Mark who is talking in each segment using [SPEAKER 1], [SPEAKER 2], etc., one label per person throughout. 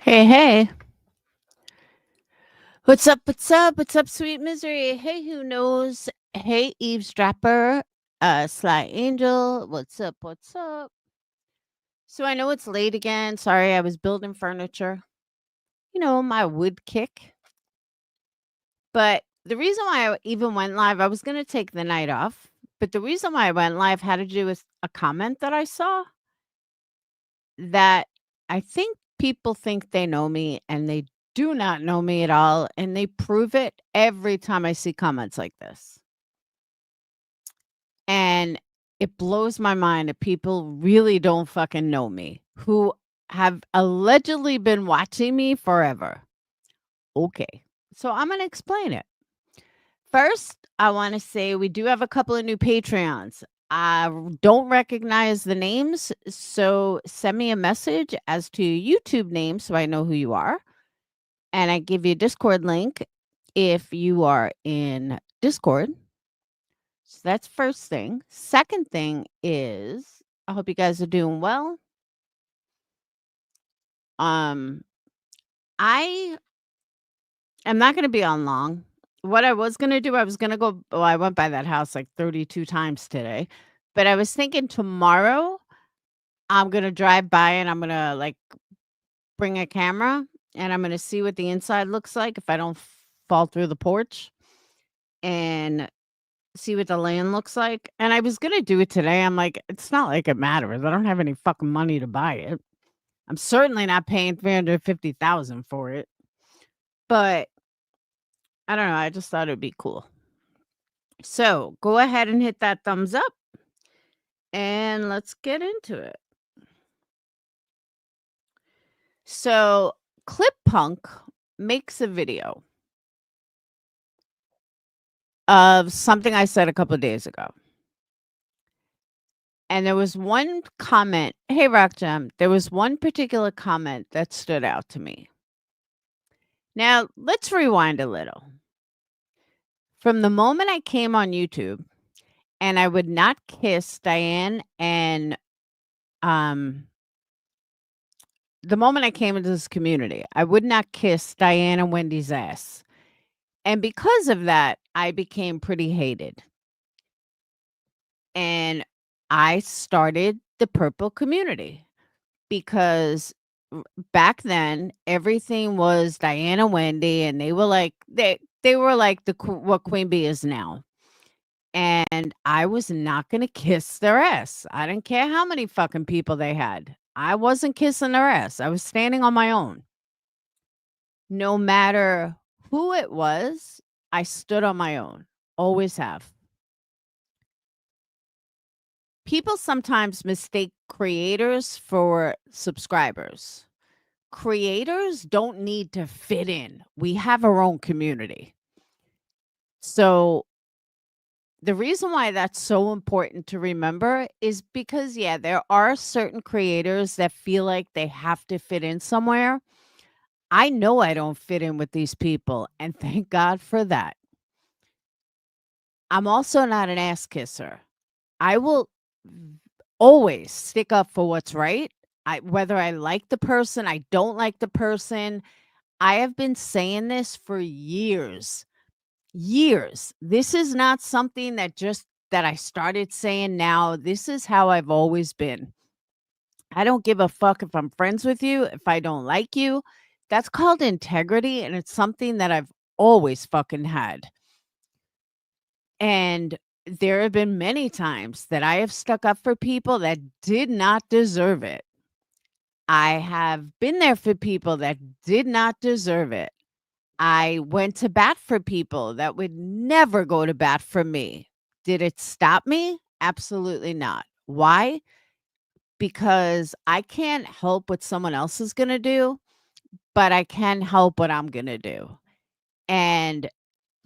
[SPEAKER 1] Hey, hey. What's up? What's up? What's up, sweet misery? Hey, who knows? Hey, eavesdropper, sly angel. What's up? What's up? So I know it's late again. Sorry, I was building furniture. My wood kick. But the reason why I even went live, I was going to take the night off. But the reason why I went live had to do with a comment that I saw that I think people think they know me and they do not know me at all. And they prove it every time I see comments like this. And it blows my mind that people really don't fucking know me who have allegedly been watching me forever. Okay. So I'm going to explain it. First, I want to say we do have a couple of new Patreons. I don't recognize the names, so send me a message as to your YouTube name so I know who you are. And I give you a Discord link if you are in Discord. So that's first thing. Second thing is I hope you guys are doing well. Um I am not going to be on long. What I was going to do, I was going to go I went by that house like 32 times today. But I was thinking tomorrow I'm going to drive by and I'm going to like bring a camera and I'm going to see what the inside looks like if I don't fall through the porch and see what the land looks like. And I was going to do it today. I'm like, it's not like it matters. I don't have any fucking money to buy it. I'm certainly not paying 350,000 for it. But I don't know, I just thought it'd be cool. So, go ahead and hit that thumbs up and let's get into it. So, Clip Punk makes a video of something I said a couple of days ago. And there was one comment, hey Rock Jam, there was one particular comment that stood out to me. Now, let's rewind a little. From the moment I came on YouTube and I would not kiss Diane and the moment I came into this community, I would not kiss Diane and Wendy's ass. And because of that, I became pretty hated. And I started the purple community because back then everything was Diana Wendy and they were like what Queen Bee is now. And I was not going to kiss their ass. I didn't care how many fucking people they had. I wasn't kissing their ass. I was standing on my own. No matter who it was, I stood on my own. Always have. People sometimes mistake creators for subscribers. Creators don't need to fit in. We have our own community. So the reason why that's so important to remember is because, yeah, there are certain creators that feel like they have to fit in somewhere. I know I don't fit in with these people, and thank God for that. I'm also not an ass kisser. I will always stick up for what's right. Whether I like the person, I don't like the person. I have been saying this for years. Years. This is not something that I started saying now. This is how I've always been. I don't give a fuck if I'm friends with you, if I don't like you. That's called integrity, and it's something that I've always fucking had. And there have been many times that I have stuck up for people that did not deserve it. I have been there for people that did not deserve it. I went to bat for people that would never go to bat for me. Did it stop me? Absolutely not. Why? Because I can't help what someone else is going to do, but I can help what I'm going to do. And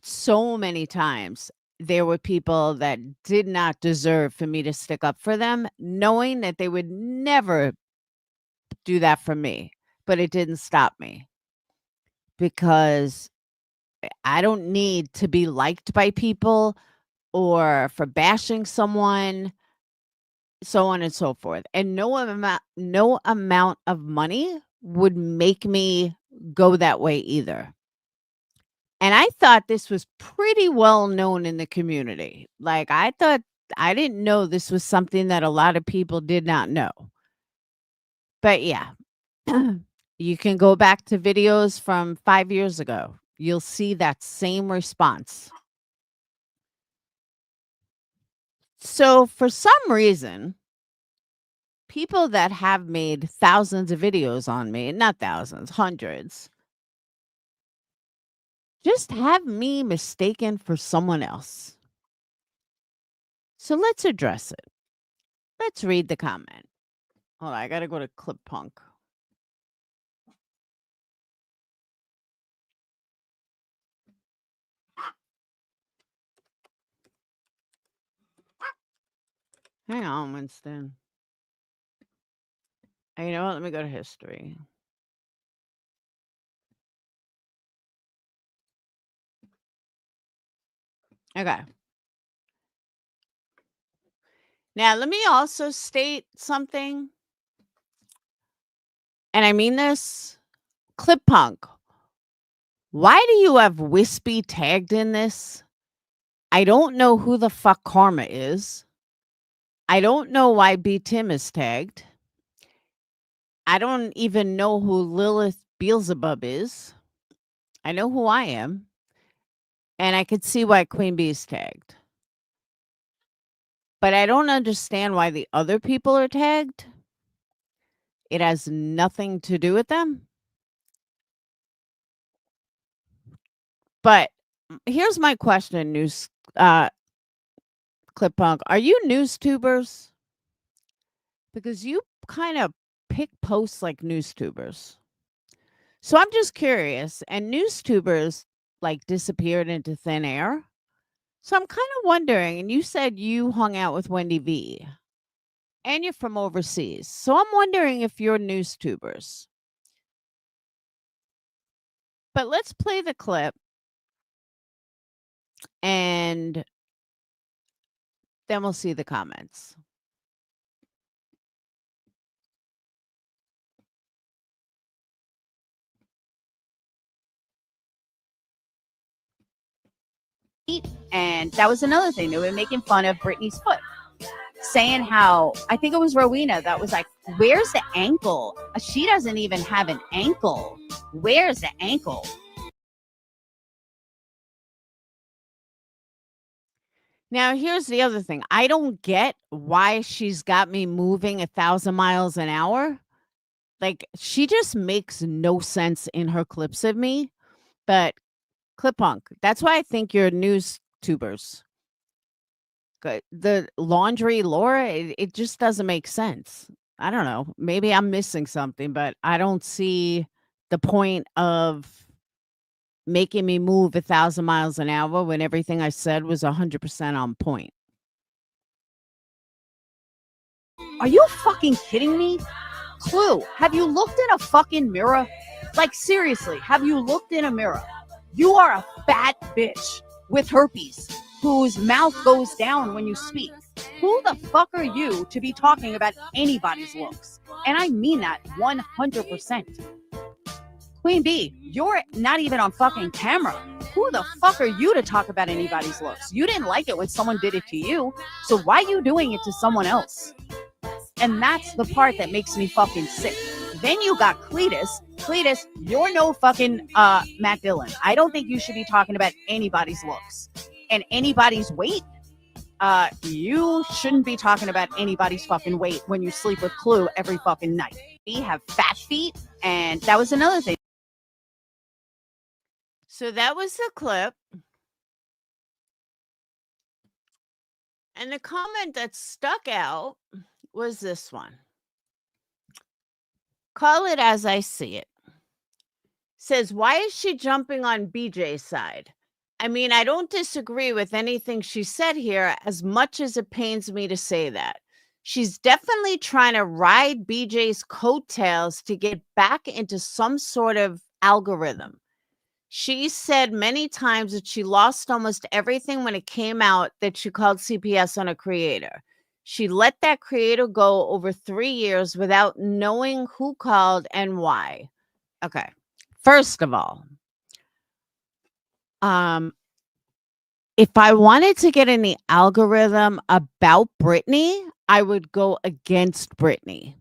[SPEAKER 1] so many times there were people that did not deserve for me to stick up for them, knowing that they would never do that for me, but it didn't stop me because I don't need to be liked by people or for bashing someone, so on and so forth. And no amount of money would make me go that way either. And I thought this was pretty well known in the community. Like, I didn't know this was something that a lot of people did not know. But yeah, you can go back to videos from 5 years ago. You'll see that same response. So, for some reason, people that have made thousands of videos on me, not thousands, hundreds, just have me mistaken for someone else. So let's address it. Let's read the comment. Hold on, I gotta go to Clip Punk. Hang on, Winston. You know what? Let me go to history. Okay. Now, let me also state something, and I mean this. Clip Punk, why do you have Wispy tagged in this? I don't know who the fuck Karma is. I don't know why B. Tim is tagged. I don't even know who Lilith Beelzebub is. I know who I am. And I could see why Queen Bee is tagged. But I don't understand why the other people are tagged. It has nothing to do with them. But here's my question, Clip Punk. Are you news tubers? Because you kind of pick posts like news tubers. So I'm just curious. And news tubers like disappeared into thin air. So I'm kind of wondering, and you said you hung out with Wendy V. And you're from overseas. So I'm wondering if you're news tubers. But let's play the clip and then we'll see the comments. And that was another thing. They were making fun of Britney's foot, saying how, I think it was Rowena that was like, where's the ankle? She doesn't even have an ankle. Where's the ankle? Now, here's the other thing. I don't get why she's got me moving 1,000 miles an hour. Like, she just makes no sense in her clips of me. But Clip Punk, that's why I think you're news tubers. The laundry Laura, it just doesn't make sense. I don't know. Maybe I'm missing something, but I don't see the point of making me move 1,000 miles an hour when everything I said was 100% on point. Are you fucking kidding me? Clue, have you looked in a fucking mirror? Like, seriously, have you looked in a mirror? You are a fat bitch with herpes whose mouth goes down when you speak. Who the fuck are you to be talking about anybody's looks? And I mean that 100%. Queen Bee, you're not even on fucking camera. Who the fuck are you to talk about anybody's looks? You didn't like it when someone did it to you, so why are you doing it to someone else? And that's the part that makes me fucking sick. Then you got Cletus. Cletus, you're no fucking Matt Dillon. I don't think you should be talking about anybody's looks and anybody's weight. You shouldn't be talking about anybody's fucking weight when you sleep with Clue every fucking night. We have fat feet, and that was another thing. So that was the clip. And the comment that stuck out was this one. Call it as I see it. Says, why is she jumping on BJ's side? I mean, I don't disagree with anything she said here as much as it pains me to say that. She's definitely trying to ride BJ's coattails to get back into some sort of algorithm. She said many times that she lost almost everything when it came out that she called CPS on a creator. She let that creator go over 3 years without knowing who called and why. Okay. First of all, um, if I wanted to get in the algorithm about Britney, I would go against Britney.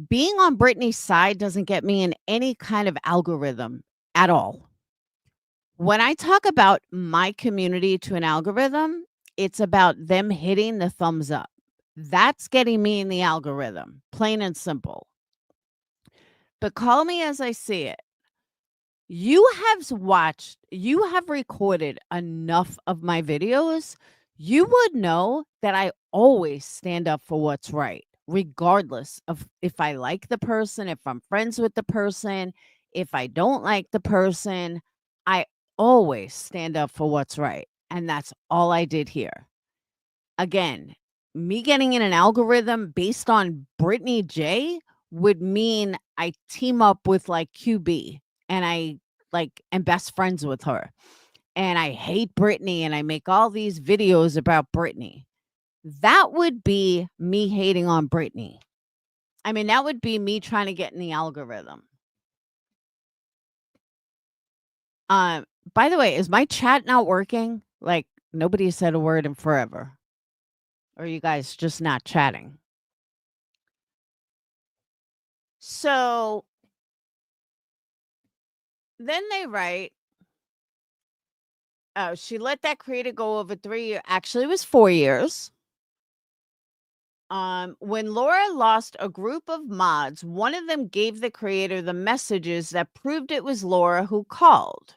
[SPEAKER 1] Being on Britney's side doesn't get me in any kind of algorithm at all. When I talk about my community to an algorithm, it's about them hitting the thumbs up. That's getting me in the algorithm, plain and simple. But call me as I see it. You have recorded enough of my videos. You would know that I always stand up for what's right, regardless of if I like the person, if I'm friends with the person, if I don't like the person. I always stand up for what's right. And that's all I did here. Again, me getting in an algorithm based on Brittany J would mean I team up with like QB and I like am best friends with her. And I hate Britney and I make all these videos about Britney. That would be me hating on Britney. I mean, that would be me trying to get in the algorithm. Um, by the way, is my chat not working? Like nobody said a word in forever. Or are you guys just not chatting? So then they write, oh, she let that creator go over 3 years. Actually, it was 4 years. When Laura lost a group of mods, one of them gave the creator the messages that proved it was Laura who called.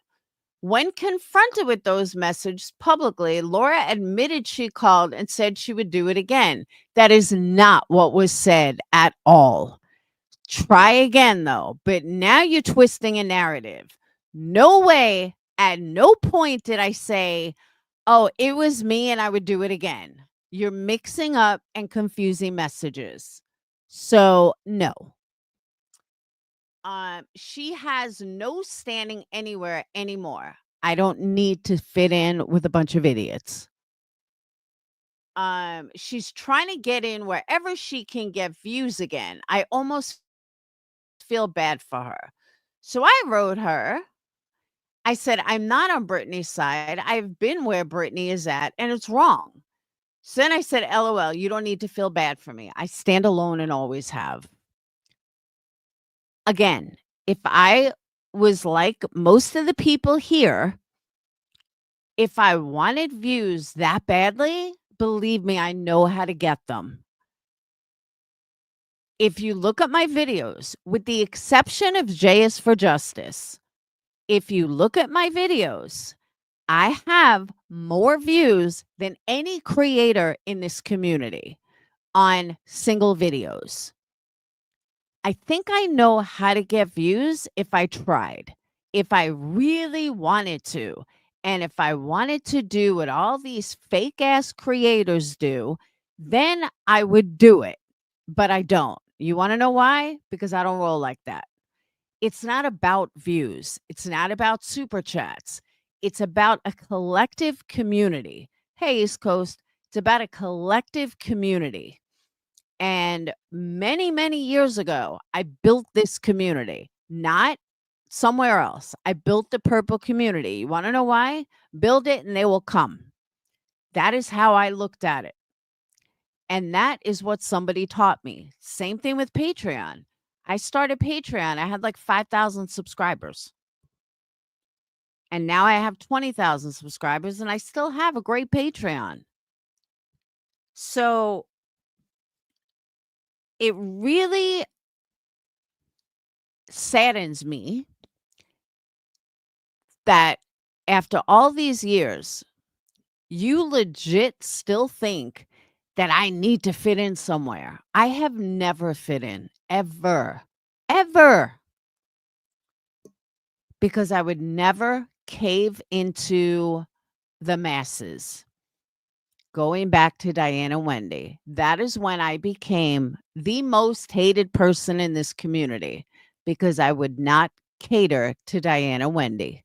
[SPEAKER 1] When confronted with those messages publicly, Laura admitted she called and said she would do it again. That is not what was said at all. Try again, though. But now you're twisting a narrative. No way, at no point did I say, oh, it was me and I would do it again. You're mixing up and confusing messages. So, no. She has no standing anywhere anymore. I don't need to fit in with a bunch of idiots. She's trying to get in wherever she can get views again. I almost feel bad for her. So I wrote her. I said, I'm not on Britney's side. I've been where Britney is at, and it's wrong. So then I said, LOL, you don't need to feel bad for me. I stand alone and always have. Again, if I was like most of the people here, if I wanted views that badly, believe me, I know how to get them. If you look at my videos, with the exception of J is for Justice, if you look at my videos, I have more views than any creator in this community on single videos. I think I know how to get views if I tried, if I really wanted to. And if I wanted to do what all these fake ass creators do, then I would do it. But I don't. You want to know why? Because I don't roll like that. It's not about views. It's not about super chats. It's about a collective community. Hey, East Coast, it's about a collective community. And many, many years ago, I built this community, not somewhere else. I built the purple community. You want to know why? Build it and they will come. That is how I looked at it. And that is what somebody taught me. Same thing with Patreon. I started Patreon. I had like 5,000 subscribers. And now I have 20,000 subscribers and I still have a great Patreon. So it really saddens me that after all these years, you legit still think that I need to fit in somewhere. I have never fit in, ever, ever, because I would never cave into the masses. Going back to Diana Wendy, that is when I became the most hated person in this community because I would not cater to Diana Wendy.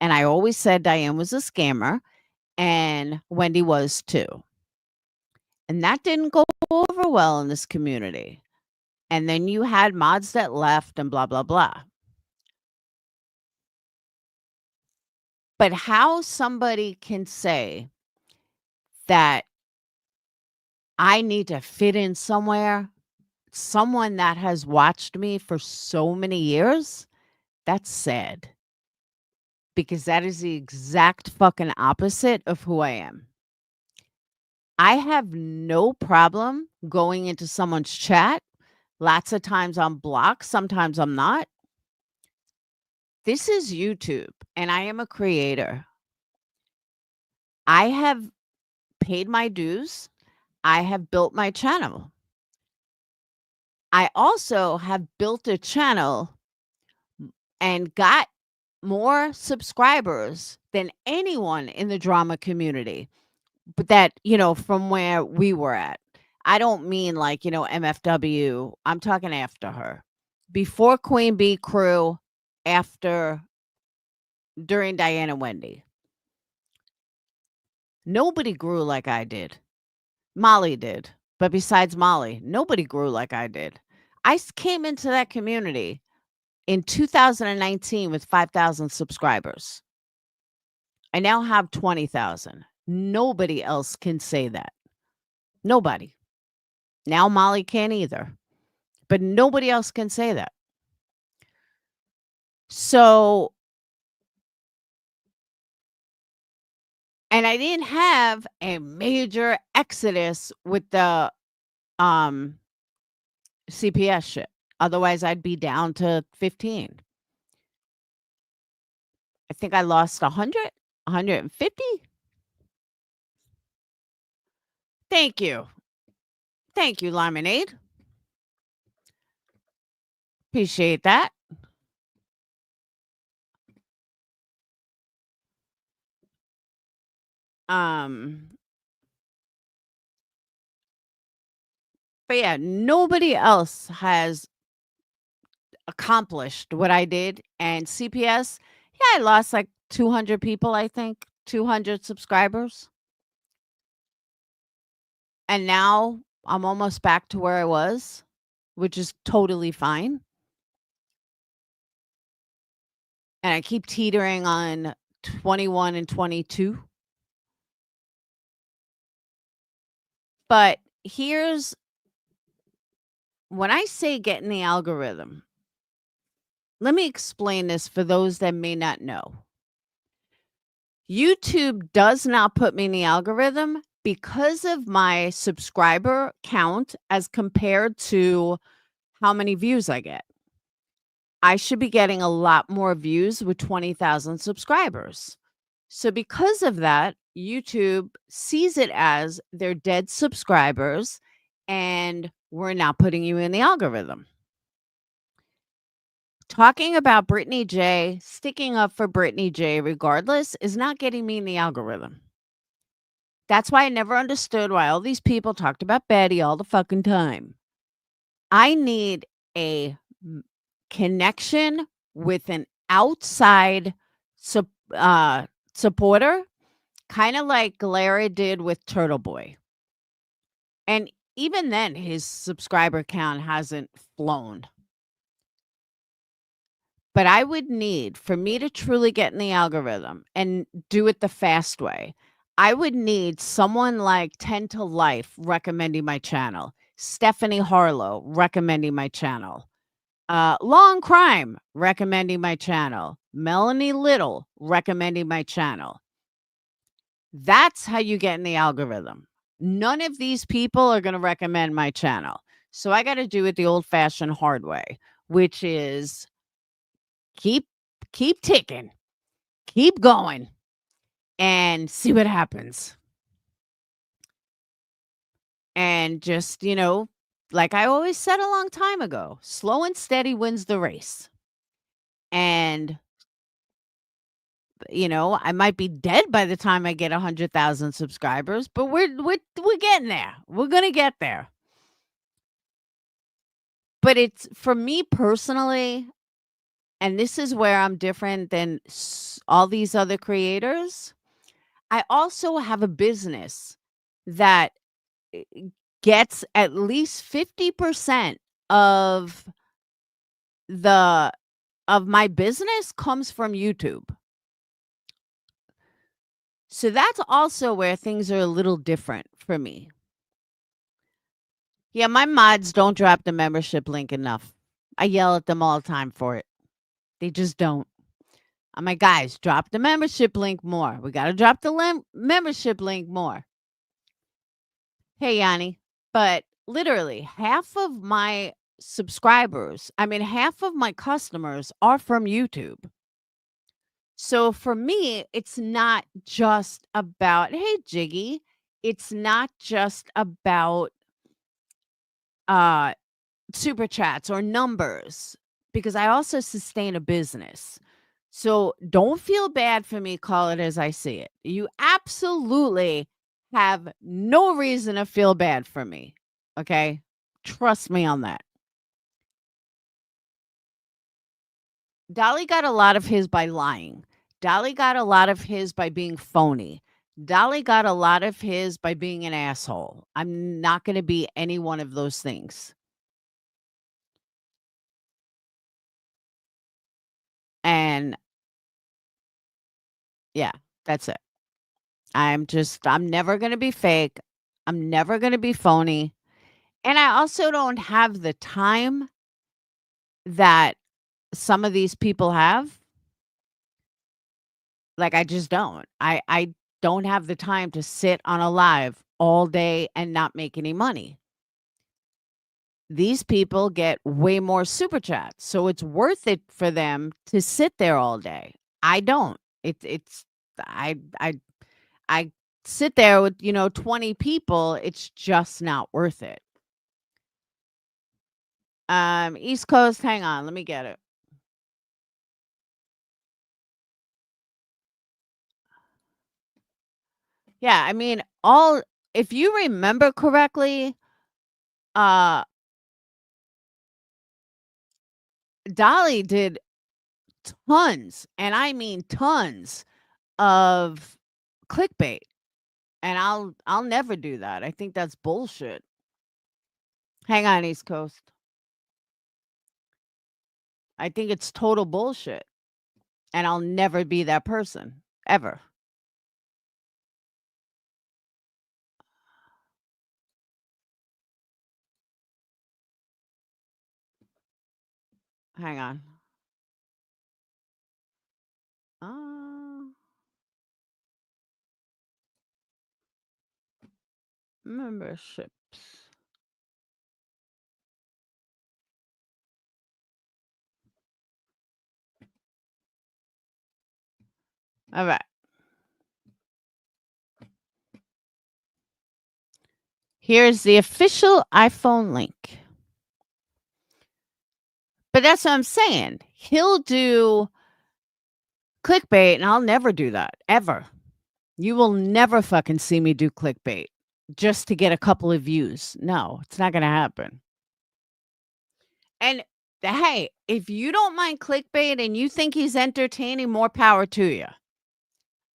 [SPEAKER 1] And I always said Diane was a scammer and Wendy was too. And that didn't go so well in this community. And then you had mods that left and blah, blah, blah. But how somebody can say that I need to fit in somewhere, someone that has watched me for so many years, that's sad because that is the exact fucking opposite of who I am. I have no problem going into someone's chat. Lots of times I'm blocked, sometimes I'm not. This is YouTube, and I am a creator. I have paid my dues. I have built my channel. I also have built a channel and got more subscribers than anyone in the drama community, but that, from where we were at. I don't mean like, MFW. I'm talking after her. Before Queen Bee Crew, after during Diana Wendy. Nobody grew like I did. Molly did. But besides Molly, nobody grew like I did. Came into that community in 2019 with 5,000 subscribers. I now have 20,000. Nobody else can say that. Nobody. Now Molly can't either. But nobody else can say that. So, and I didn't have a major exodus with the CPS shit. Otherwise, I'd be down to 15. I think I lost 100, 150. Thank you. Thank you, Lemonade. Appreciate that. Um, but yeah, nobody else has accomplished what I did. And CPS, yeah, I lost like 200 people, I think, 200 subscribers. And now I'm almost back to where I was, which is totally fine. And I keep teetering on 21 and 22. But here's when I say get in the algorithm, let me explain this for those that may not know. YouTube does not put me in the algorithm because of my subscriber count as compared to how many views I get. I should be getting a lot more views with 20,000 subscribers. So, because of that, YouTube sees it as they're dead subscribers and we're not putting you in the algorithm. Talking about Brittany J, sticking up for Brittany J regardless is not getting me in the algorithm. That's why I never understood why all these people talked about Betty all the fucking time. I need a connection with an outside supporter, kind of like Larry did with Turtle Boy. And even then, his subscriber count hasn't flown. But I would need, for me to truly get in the algorithm and do it the fast way, I would need someone like 10 to Life recommending my channel, Stephanie Harlow recommending my channel, Long Crime recommending my channel, Melanie Little recommending my channel. That's how you get in the algorithm. None of these people are going to recommend my channel. So I got to do it the old fashioned hard way, which is keep ticking, keep going, and see what happens. And just, like I always said a long time ago, slow and steady wins the race. And I might be dead by the time I get 100,000 subscribers, but we're getting there. We're going to get there. But it's for me personally, and this is where I'm different than all these other creators. I also have a business that gets at least 50% of the of my business comes from YouTube. So that's also where things are a little different for me. Yeah, my mods don't drop the membership link enough. I yell at them all the time for it. They just don't. I'm like, guys, drop the membership link more. We got to drop the membership link more. Hey, Yanni. But literally, half of my subscribers, I mean, half of my customers are from YouTube. So for me, it's not just about, hey, Jiggy, it's not just about uh super chats or numbers because I also sustain a business. So don't feel bad for me, call it as I see it. You absolutely have no reason to feel bad for me. Okay? Trust me on that. Dolly got a lot of his by lying. Dolly got a lot of his by being phony. Dolly got a lot of his by being an asshole. I'm not going to be any one of those things. And yeah, that's it. I'm never going to be fake. I'm never going to be phony. And I also don't have the time that some of these people have. Like, I just don't. I don't have the time to sit on a live all day and not make any money. These people get way more super chats, so it's worth it for them to sit there all day. I don't. It's I I sit there with, 20 people, it's just not worth it. East Coast, hang on, let me get it. Yeah, I mean, all if you remember correctly, uh, Dolly did tons, and I mean tons of clickbait, and I'll never do that. I think that's bullshit. Hang on, East Coast. I think it's total bullshit, and I'll never be that person ever. Hang on. Uh, memberships. All right. Here's the official iPhone link. But that's what I'm saying. He'll do clickbait, and I'll never do that ever. You will never fucking see me do clickbait just to get a couple of views. No, it's not going to happen. And hey, if you don't mind clickbait and you think he's entertaining, more power to you.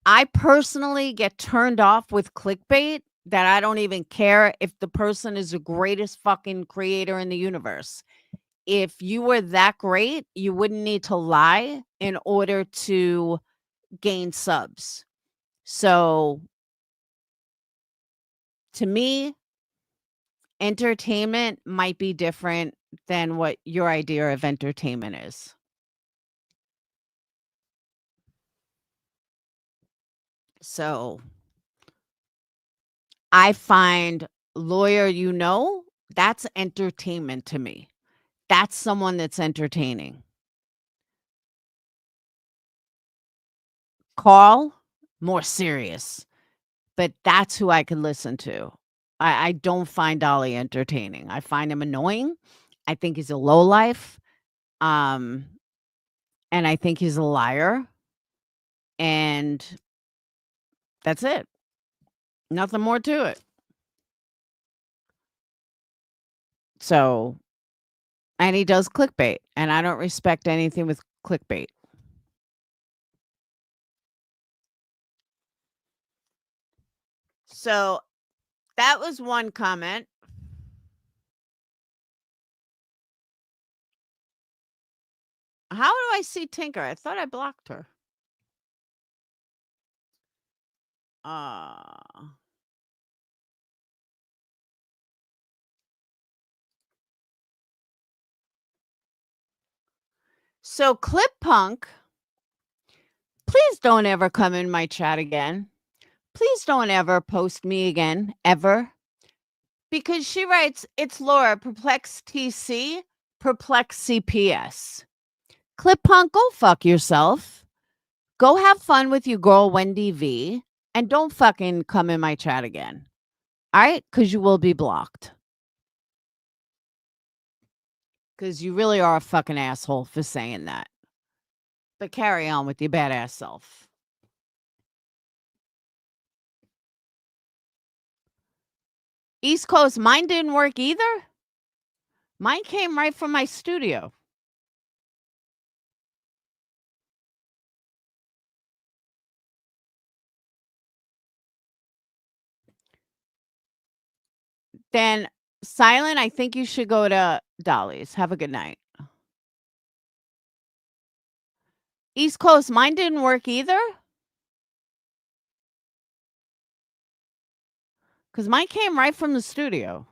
[SPEAKER 1] I personally get turned off with clickbait that I don't even care if the person is the greatest fucking creator in the universe. If you were that great, you wouldn't need to lie in order to gain subs. So to me, entertainment might be different than what your idea of entertainment is. So I find lawyer, that's entertainment to me. That's someone that's entertaining. Carl, more serious, but that's who I could listen to. I don't find Dolly entertaining. I find him annoying. I think he's a lowlife. Um, and I think he's a liar. And that's it. Nothing more to it. So, and he does clickbait, and I don't respect anything with clickbait. So, that was one comment. How do I see Tinker? I thought I blocked her. Uh, so Clip Punk, please don't ever come in my chat again. Please don't ever post me again, ever. Because she writes, it's Laura, perplex TC, perplex CPS. Clip Punk, go fuck yourself. Go have fun with your girl Wendy V, and don't fucking come in my chat again. All right? Because you will be blocked. Because you really are a fucking asshole for saying that. But carry on with your badass self. East Coast, mine didn't work either. Mine came right from my studio. Then, Silent, I think you should go to Dolly's. Have a good night. East Coast, mine didn't work either. Because mine came right from the studio.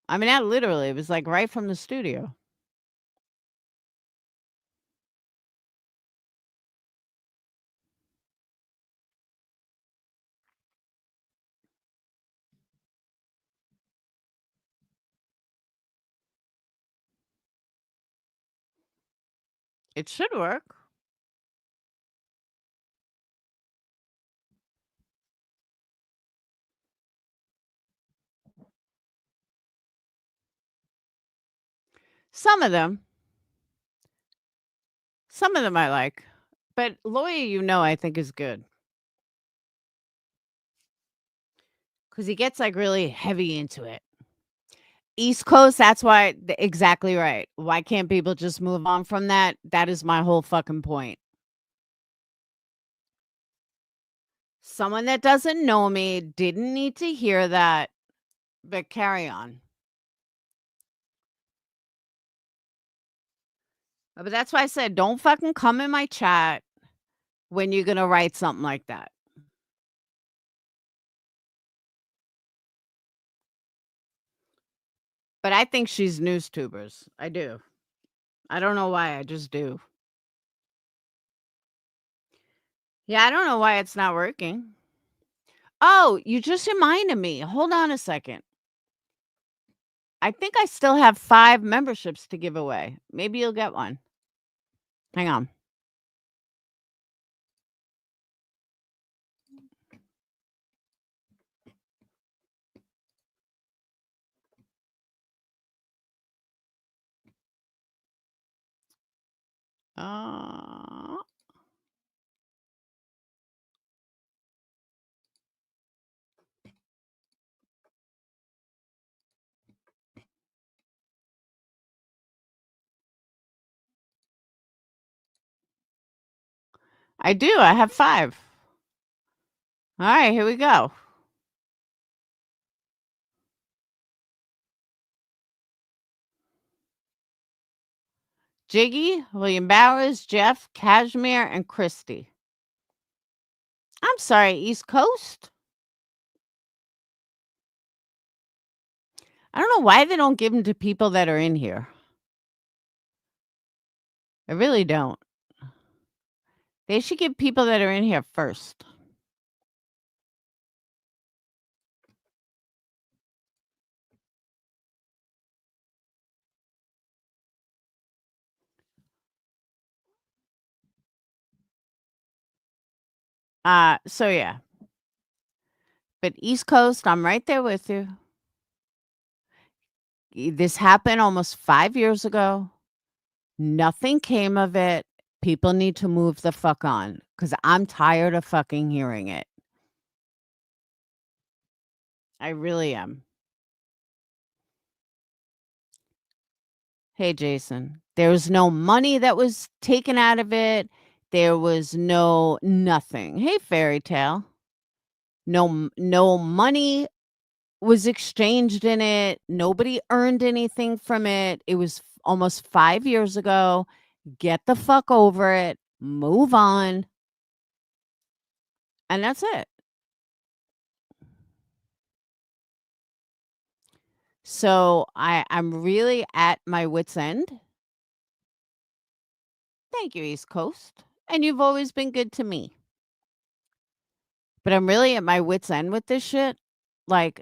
[SPEAKER 1] I mean, not literally. It was like right from the studio. It should work. Some of them. Some of them I like. But Lawyer, I think is good. Because he gets like really heavy into it. East Coast, that's why, exactly right. Why can't people just move on from that? That is my whole fucking point. Someone that doesn't know me didn't need to hear that, but carry on. But that's why I said, don't fucking come in my chat when you're going to write something like that. But I think she's news tubers. I do. I don't know why. I just do. Yeah, I don't know why it's not working. Oh, you just reminded me. Hold on a second. I think I still have 5 memberships to give away. Maybe you'll get one. Hang on. Uh, I do. I have 5. All right, here we go. Jiggy, William Bowers, Jeff, Cashmere, and Christy. I'm sorry, East Coast? I don't know why they don't give them to people that are in here. I really don't. They should give people that are in here first. So yeah. But East Coast, I'm right there with you. This happened almost 5 years ago. Nothing came of it. People need to move the fuck on because I'm tired of fucking hearing it. I really am. Hey, Jason, there was no money that was taken out of it. There was no nothing. Hey, Fairy Tale. No money was exchanged in it. Nobody earned anything from it. It was almost 5 years ago. Get the fuck over it. Move on. And that's it. So I'm really at my wit's end. Thank you, East Coast. And you've always been good to me. But I'm really at my wit's end with this shit. Like,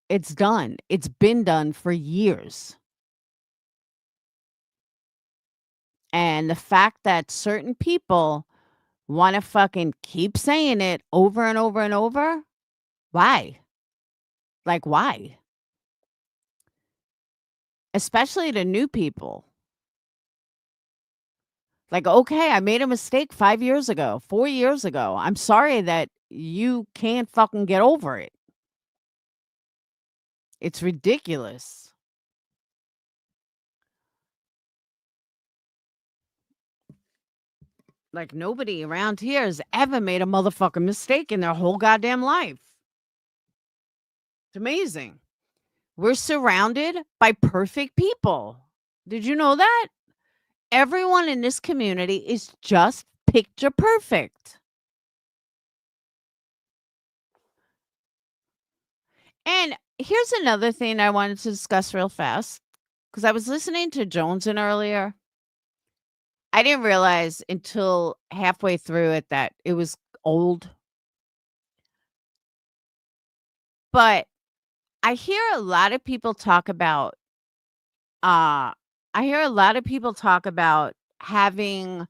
[SPEAKER 1] it's done. It's been done for years. And the fact that certain people want to fucking keep saying it over and over and over, why? Like, why? Especially to new people. Like, okay, I made a mistake 5 years ago, 4 years ago. I'm sorry that you can't fucking get over it. It's ridiculous. Like, nobody around here has ever made a motherfucking mistake in their whole goddamn life. It's amazing. We're surrounded by perfect people. Did you know that? Everyone in this community is just picture perfect. And here's another thing I wanted to discuss real fast because I was listening to Joneson earlier. I didn't realize until halfway through it that it was old. But I hear a lot of people talk about uh I hear a lot of people talk about having,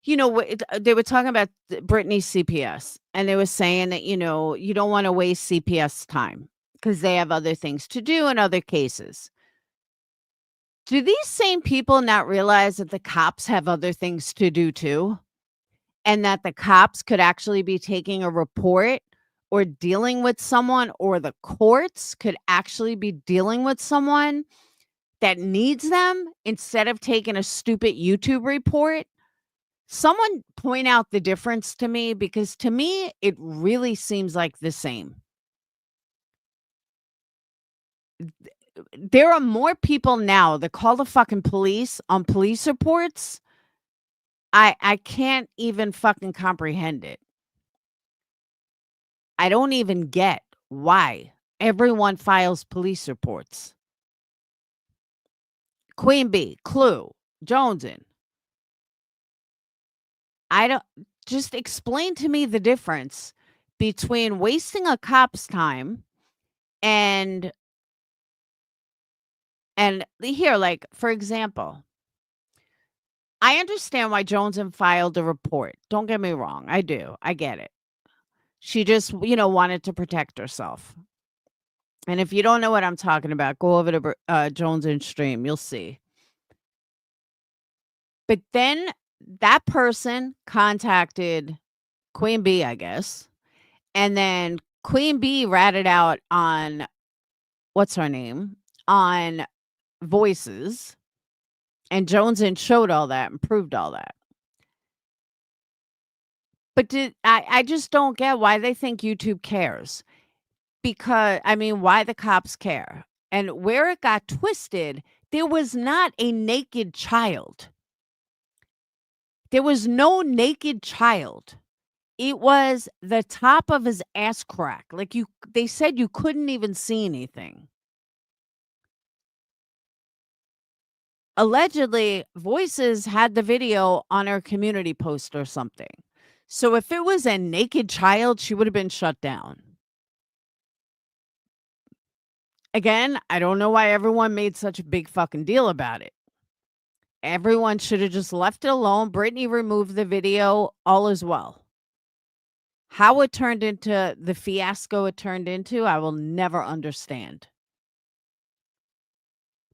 [SPEAKER 1] they were talking about Britney's CPS, and they were saying that, you don't want to waste CPS time because they have other things to do in other cases. Do these same people not realize that the cops have other things to do too? And that the cops could actually be taking a report or dealing with someone, or the courts could actually be dealing with someone that needs them instead of taking a stupid YouTube report? Someone point out the difference to me, because to me, it really seems like the same. There are more people now that call the fucking police on police reports. I can't even fucking comprehend it. I don't even get why everyone files police reports. Queen Bee, Clue, Jonesin. I don't Just explain to me the difference between wasting a cop's time and here, like, for example, I understand why Jonesin filed a report. Don't get me wrong. I do. I get it. She just, wanted to protect herself. And if you don't know what I'm talking about, go over to Jonesin stream. You'll see. But then that person contacted Queen Bee, I guess. And then Queen Bee ratted out on, what's her name? On Voices. And Jonesin showed all that and proved all that. But I just don't get why they think YouTube cares. Because, I mean, why the cops care. And where it got twisted, there was not a naked child. There was no naked child. It was the top of his ass crack. Like, they said you couldn't even see anything. Allegedly, Voices had the video on her community post or something. So if it was a naked child, she would have been shut down. Again, I don't know why everyone made such a big fucking deal about it. Everyone should have just left it alone. Britney removed the video, all is well. How it turned into the fiasco it turned into, I will never understand.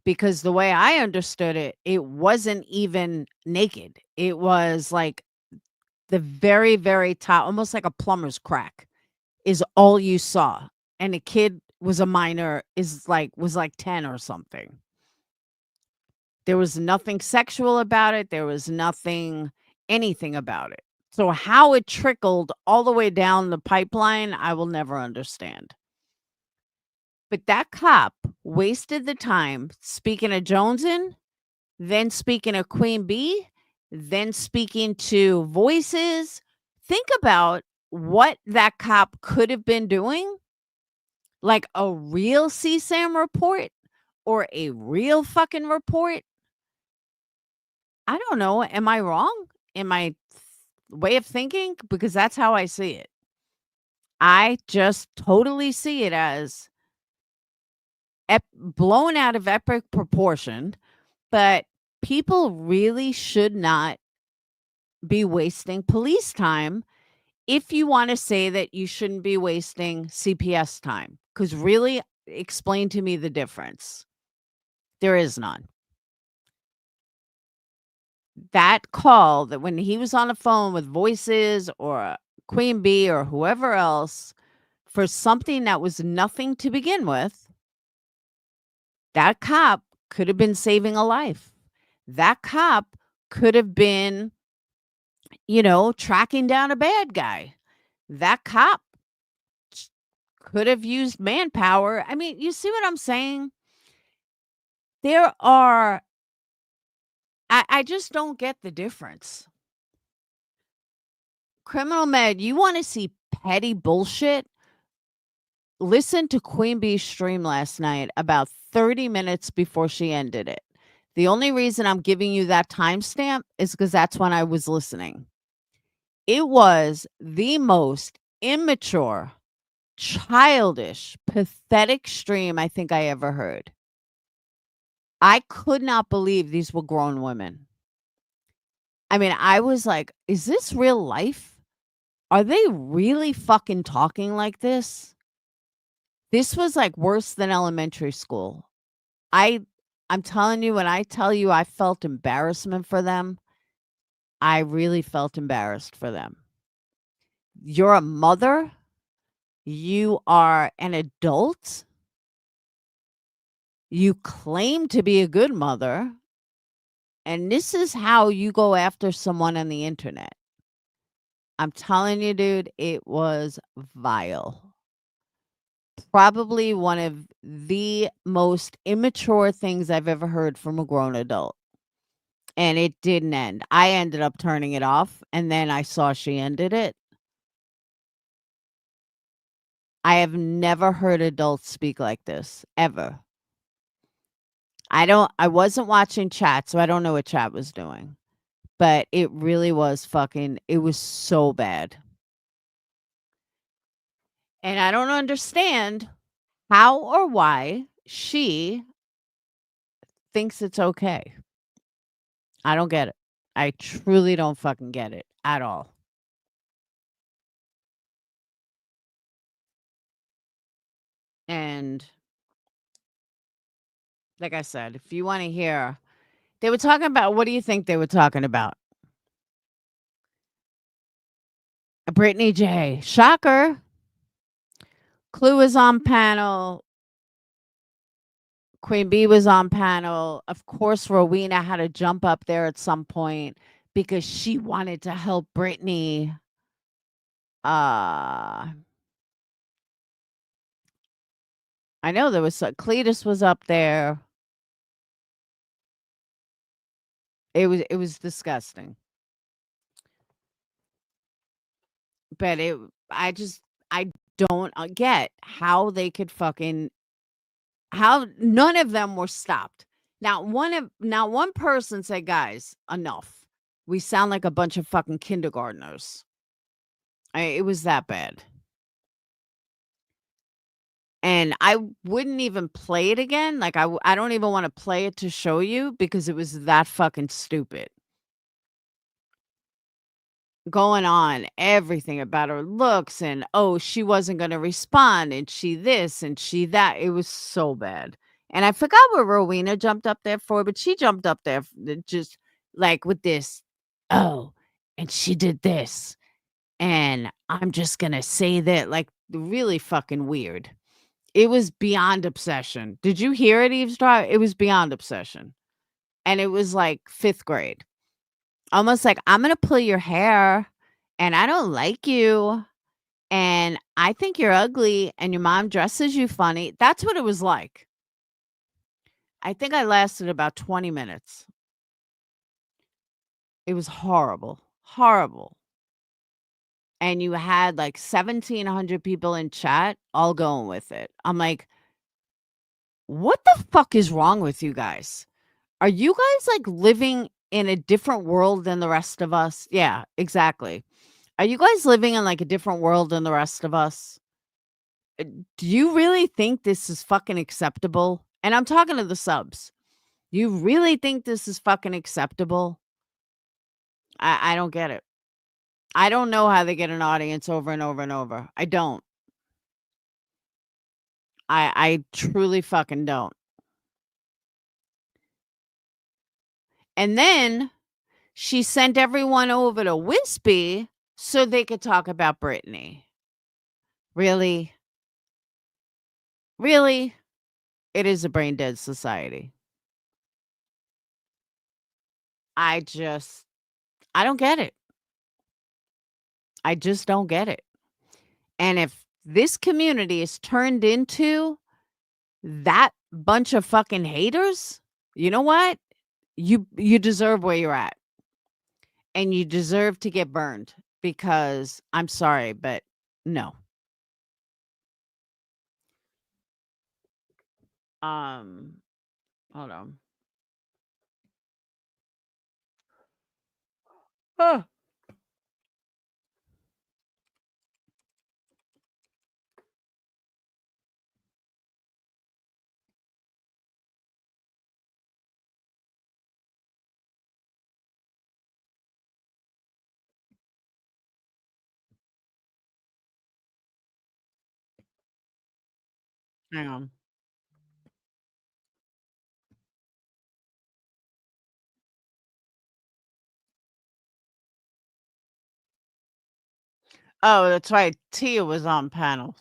[SPEAKER 1] Because the way I understood it, it wasn't even naked. It was like the very, very top, almost like a plumber's crack, is all you saw. And the kid was a minor, was like 10 or something. There was nothing sexual about it. There was anything about it. So how it trickled all the way down the pipeline, I will never understand. But that cop wasted the time speaking to Jonesin, then speaking to Queen Bee, then speaking to Voices. Think about what that cop could have been doing, like a real CSAM report or a real fucking report. I don't know. Am I wrong in my way of thinking? Because that's how I see it. I just totally see it as blown out of epic proportion, but people really should not be wasting police time if you want to say that you shouldn't be wasting CPS time. Because really, explain to me the difference. There is none. That call that when he was on the phone with Voices or Queen Bee or whoever else for something that was nothing to begin with, that cop could have been saving a life. That cop could have been, tracking down a bad guy. That cop could have used manpower. I mean, you see what I'm saying? There are I just don't get the difference. Criminal Med, you wanna see petty bullshit? Listen to Queen Bee's stream last night about 30 minutes before she ended it. The only reason I'm giving you that timestamp is because that's when I was listening. It was the most immature, childish, pathetic stream I think I ever heard. I could not believe these were grown women. I mean, I was like, "Is this real life? Are they really fucking talking like this?" This was, like, worse than elementary school. I I'm telling you, when I tell you I felt embarrassment for them, I really felt embarrassed for them. You're a mother, you are an adult, you claim to be a good mother, and this is how you go after someone on the internet. I'm telling you, dude, it was vile. Probably one of the most immature things I've ever heard from a grown adult. And it didn't end. I ended up turning it off, and then I saw she ended it. I have never heard adults speak like this, ever. I wasn't watching chat, so I don't know what chat was doing. But it really was it was so bad. And I don't understand how or why she thinks it's okay. I don't get it. I truly don't fucking get it at all. And like I said, if you wanna hear they were talking about what do you think they were talking about? Brittany J. Shocker. Clue was on panel. Queen Bee was on panel. Of course, Rowena had to jump up there at some point because she wanted to help Brittany. I know there was Cletus was up there. It was disgusting. But I don't get how they could fucking how none of them were stopped. Now one person said, "Guys, enough. We sound like a bunch of fucking kindergartners." It was that bad. And I wouldn't even play it again. Like I don't even want to play it to show you because it was that fucking stupid. Going on everything about her looks and oh, she wasn't going to respond and she this and she that. It was so bad. And I forgot what Rowena jumped up there for, but she jumped up there just like with this. Oh, and she did this. And I'm just going to say that like really fucking weird. It was beyond obsession. Did you hear it, eavesdrop? It was beyond obsession. And it was like 5th grade. Almost like, "I'm gonna pull your hair, and I don't like you, and I think you're ugly and your mom dresses you funny. That's what it was like. I think I lasted about 20 minutes. It was horrible, horrible. And you had like 1,700 people in chat all going with it. I'm like, what the fuck is wrong with you guys? Are you guys like living in a different world than the rest of us? Yeah, exactly. Are you guys living in like a different world than the rest of us? Do you really think this is fucking acceptable? And I'm talking to the subs. You really think this is fucking acceptable? I don't get it. I don't know how they get an audience over and over and over. I don't. I truly fucking don't. And then she sent everyone over to Wispy so they could talk about Britney. Really? Really? It is a brain dead society. I just I don't get it. I just don't get it. And if this community is turned into that bunch of fucking haters, you know what? You deserve where you're at. And you deserve to get burned because I'm sorry, but no. Um, hold on. Huh. Hang on. Oh, that's right. Tia was on panel.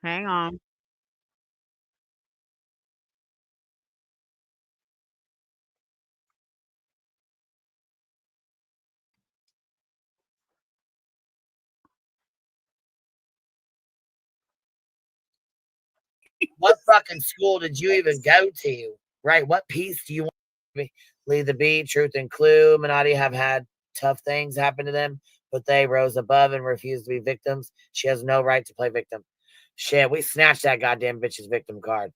[SPEAKER 1] Hang on.
[SPEAKER 2] What fucking school did you even go to? Right? What piece do you want to be? Leave the Beat, Truth and Clue, Minotti have had tough things happen to them, but they rose above and refused to be victims. She has no right to play victim. Shit, we snatched that goddamn bitch's victim card.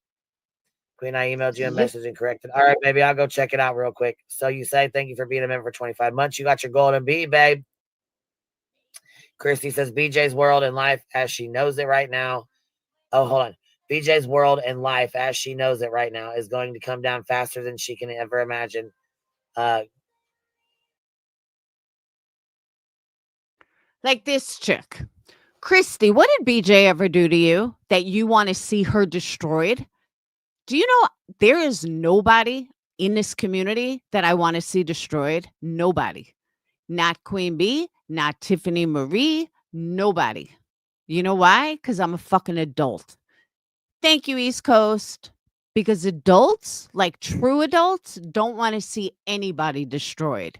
[SPEAKER 2] Queen, I emailed you a
[SPEAKER 1] Yep.
[SPEAKER 2] message and corrected. All right, baby, I'll go check it out real quick. So you say thank you for being a member for 25 months. You got your golden bee, babe. Christy says BJ's world and life as she knows it right now. Oh, hold on. BJ's world and life as she knows it right now is going to come down faster than she can ever imagine. Uh,
[SPEAKER 1] Like this chick. Christy, what did BJ ever do to you that you want to see her destroyed? Do you know there is nobody in this community that I want to see destroyed? Nobody. Not Queen Bee, not Tiffany Marie, nobody. You know why? Because I'm a fucking adult. Thank you, East Coast. Because adults, like true adults, don't want to see anybody destroyed.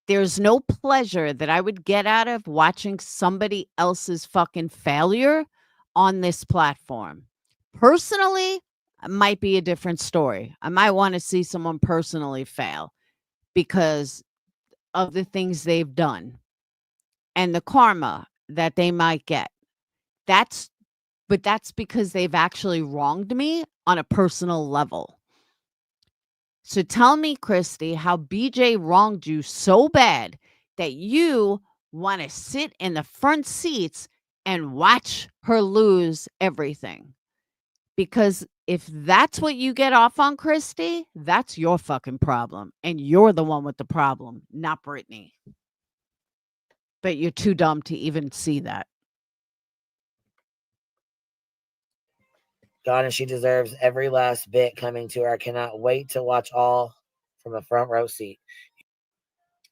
[SPEAKER 1] There's no pleasure that I would get out of watching somebody else's fucking failure on this platform. Personally, it might be a different story. I might want to see someone personally fail because of the things they've done and the karma that they might get. That's but that's because they've actually wronged me on a personal level. So tell me, Christy, how BJ wronged you so bad that you want to sit in the front seats and watch her lose everything. Because if that's what you get off on, Christy, that's your fucking problem. And you're the one with the problem, not Brittany. But you're too dumb to even see that.
[SPEAKER 2] God, and she deserves every last bit coming to her. I cannot wait to watch all from a front row seat.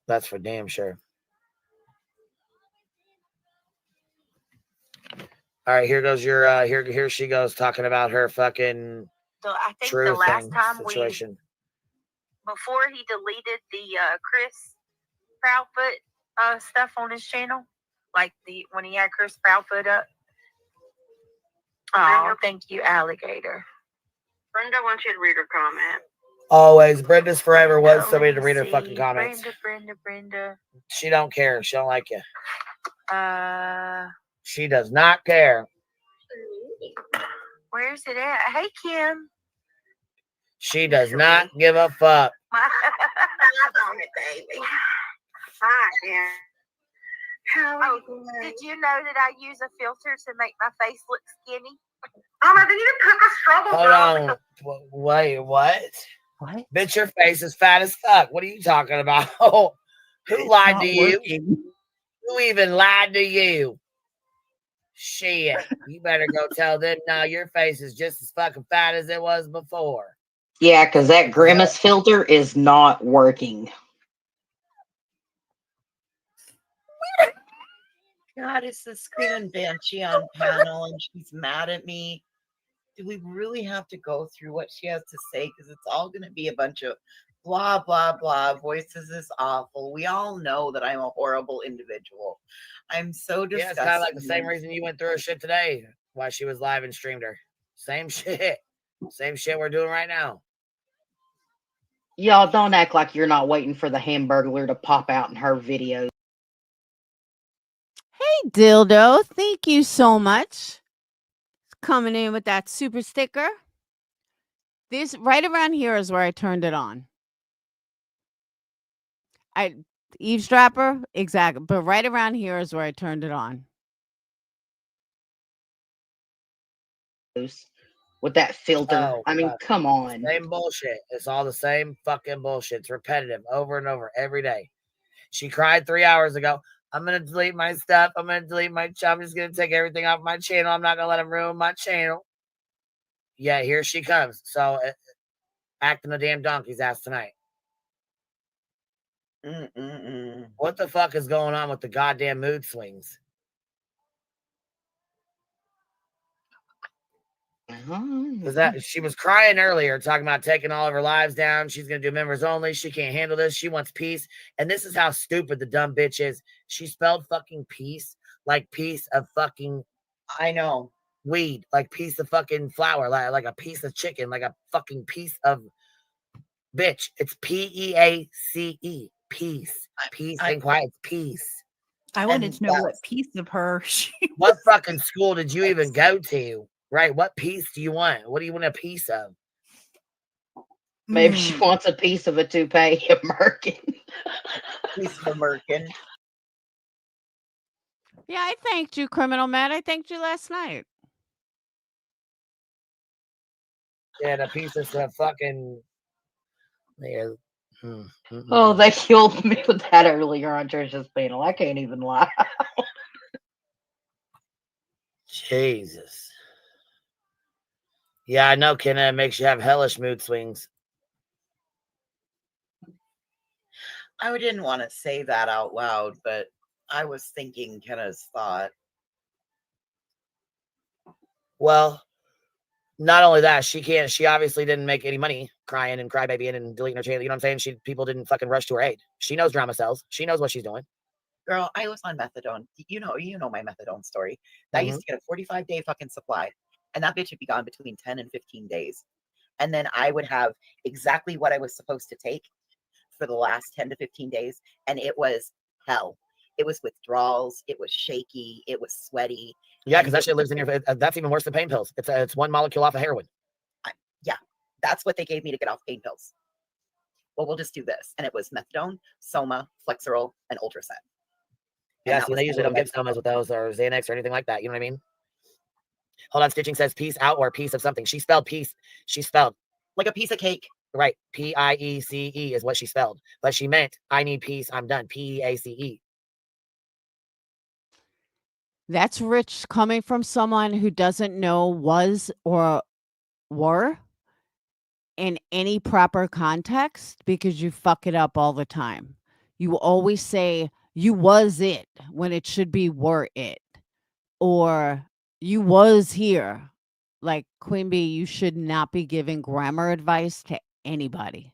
[SPEAKER 2] That's for damn sure. All right, here goes your here she goes talking about her fucking
[SPEAKER 3] So I think the
[SPEAKER 2] truth
[SPEAKER 3] last
[SPEAKER 2] thing
[SPEAKER 3] time
[SPEAKER 2] situation.
[SPEAKER 3] before he deleted the Chris Proudfoot stuff on his channel, like the when he had Chris Proudfoot up. Oh, thank you, alligator. Brenda wants you to read her comment.
[SPEAKER 2] Always, Brenda's forever
[SPEAKER 3] Brenda,
[SPEAKER 2] was somebody
[SPEAKER 3] let
[SPEAKER 2] to
[SPEAKER 3] me
[SPEAKER 2] read her
[SPEAKER 3] see.
[SPEAKER 2] fucking comments.
[SPEAKER 3] Brenda.
[SPEAKER 2] She don't care. She don't like you.
[SPEAKER 3] Uh,
[SPEAKER 2] She does not care.
[SPEAKER 3] where's it at? Hey, Kim.
[SPEAKER 2] She does not give a fuck.
[SPEAKER 3] Eyes on it, baby. Hi, Kim. How are you doing? Did you know that I use a filter to make my face look skinny? I think you took a struggle.
[SPEAKER 2] Hold on. Wait, what?
[SPEAKER 4] What?
[SPEAKER 2] Bitch, your face is fat as fuck. What are you talking about? Who lied to you? Who even lied to you? Shit. You better go tell them now your face is just as fucking fat as it was before.
[SPEAKER 4] Yeah, because that grimace filter is not working.
[SPEAKER 5] God, it's the screaming banshee on panel, and she's mad at me. Do we really have to go through what she has to say? Because it's all going to be a bunch of blah, blah, blah. Voices is awful. We all know that I'm a horrible individual. I'm so disgusted.
[SPEAKER 2] Yeah, it's kind of like the same reason you went through her shit today. Why she was live and streamed her. Same shit. Same shit we're doing right now.
[SPEAKER 4] Y'all don't act like you're not waiting for the Hamburglar to pop out in her videos.
[SPEAKER 1] Hey, Dildo. Thank you so much. Coming in with that super sticker. This right around here is where I turned it on. Eavesdropper, exactly. But right around here is where I turned it on.
[SPEAKER 4] With that filter.
[SPEAKER 2] Oh,
[SPEAKER 4] I mean,
[SPEAKER 2] fuck.
[SPEAKER 4] come on.
[SPEAKER 2] Same bullshit. It's all the same fucking bullshit. It's repetitive over and over every day. She cried 3 hours ago. I'm going to delete my stuff. I'm going to delete my I'm just going to take everything off my channel. I'm not going to let them ruin my channel. Yeah, here she comes. So, acting a damn donkey's ass tonight. What the fuck is going on with the goddamn mood swings? Because that she was crying earlier, talking about taking all of her lives down. She's gonna do members only. She can't handle this. She wants peace. And this is how stupid the dumb bitch is. She spelled fucking peace like piece of fucking
[SPEAKER 5] I know.
[SPEAKER 2] weed, like piece of fucking flour, like a piece of chicken, like a fucking piece of bitch. It's Peace. Peace. Peace and quiet. Peace.
[SPEAKER 6] I wanted to know what piece of her she
[SPEAKER 2] What fucking school did you even go to? Right? What piece do you want? What do you want a piece of?
[SPEAKER 4] Maybe she wants a piece of a toupee, a merkin.
[SPEAKER 5] Piece of a merkin.
[SPEAKER 1] Yeah, I thanked you, Criminal Matt. I thanked you last night.
[SPEAKER 2] Yeah, the piece of some fucking. Yeah.
[SPEAKER 4] Oh, they killed me with that earlier on Trisha's panel. I can't even lie.
[SPEAKER 2] Jesus. Yeah, I know, Kenna. It makes you have hellish mood swings.
[SPEAKER 5] I didn't want to say that out loud, but I was thinking Kenna's thought.
[SPEAKER 2] Well, not only that, she obviously didn't make any money crying and crybabying and deleting her channel. You know what I'm saying? People didn't fucking rush to her aid. She knows drama sells. She knows what she's doing.
[SPEAKER 5] Girl, I was on methadone. You know my methadone story. I used to get a 45-day fucking supply, and that bitch would be gone between 10 and 15 days. And then I would have exactly what I was supposed to take for the last 10 to 15 days, and it was hell. It was withdrawals. It was shaky. It was sweaty.
[SPEAKER 2] Yeah, because that shit lives in your. That's even worse than pain pills. It's one molecule off of heroin.
[SPEAKER 5] Yeah, that's what they gave me to get off pain pills. Well, we'll just do this, and it was methadone, Soma, Flexeril, and Ultraset.
[SPEAKER 2] Yeah, see, they usually don't give Somas with those or Xanax or anything like that. You know what I mean? Hold on, Stitching says peace out or piece of something. She spelled peace. She spelled
[SPEAKER 5] like a piece of cake.
[SPEAKER 2] Right. Piece is what she spelled. But she meant, I need peace. I'm done. Peace.
[SPEAKER 1] That's rich coming from someone who doesn't know was or were in any proper context because you fuck it up all the time. You always say you was it when it should be were it, or you was here. Like Queen Bee, you should not be giving grammar advice to anybody.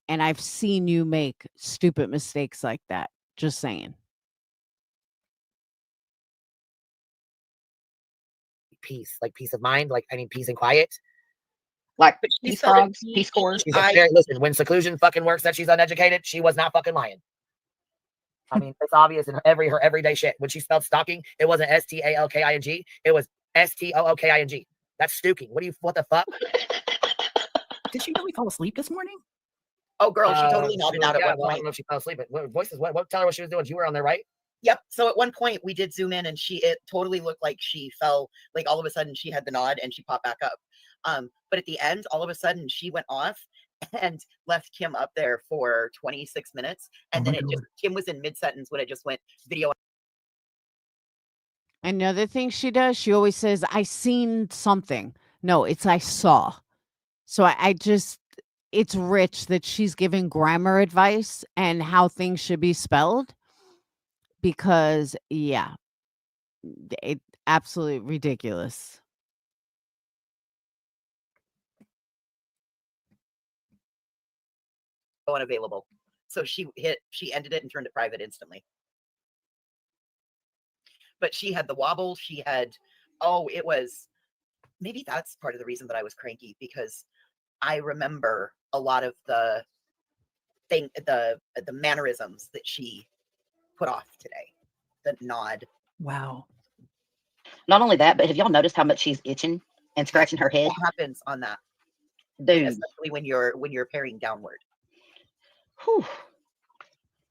[SPEAKER 1] And I've seen you make stupid mistakes like that. Just saying.
[SPEAKER 2] Peace, like peace of mind. Like I need peace and quiet.
[SPEAKER 4] Like
[SPEAKER 5] But she
[SPEAKER 4] peace
[SPEAKER 5] spelled it
[SPEAKER 4] frogs, peace cores.
[SPEAKER 2] She's like, "Here, listen, when seclusion fucking works that she's uneducated, she was not fucking lying. I mean, it's obvious in her everyday shit. When she spelled stalking, it wasn't STALKING, it was STOOKING. That's stooking. What the fuck?
[SPEAKER 6] Did she really fall asleep this morning?
[SPEAKER 5] Oh, girl, she totally nodded out at
[SPEAKER 2] yeah,
[SPEAKER 5] one
[SPEAKER 2] well, I
[SPEAKER 5] point.
[SPEAKER 2] don't know if she fell asleep, but voices, what? Tell her what she was doing. You were on there, right?
[SPEAKER 5] Yep. So at one point we did zoom in, and it totally looked like she fell. Like all of a sudden she had the nod and she popped back up. But at the end, all of a sudden she went off and left Kim up there for 26 minutes, and then Kim was in mid sentence when it just went video.
[SPEAKER 1] Another thing she does, she always says, I seen something. No, it's I saw. So I just, it's rich that she's giving grammar advice and how things should be spelled because, yeah, it absolutely ridiculous.
[SPEAKER 5] Unavailable. So she ended it and turned it private instantly. But she had the wobble. She had, it was, maybe that's part of the reason that I was cranky, because I remember a lot of the mannerisms that she put off today. The nod.
[SPEAKER 6] Wow.
[SPEAKER 4] Not only that, but have y'all noticed how much she's itching and scratching her head?
[SPEAKER 5] What happens on that?
[SPEAKER 4] Dude.
[SPEAKER 5] Especially when you're paring downward.
[SPEAKER 4] Whew.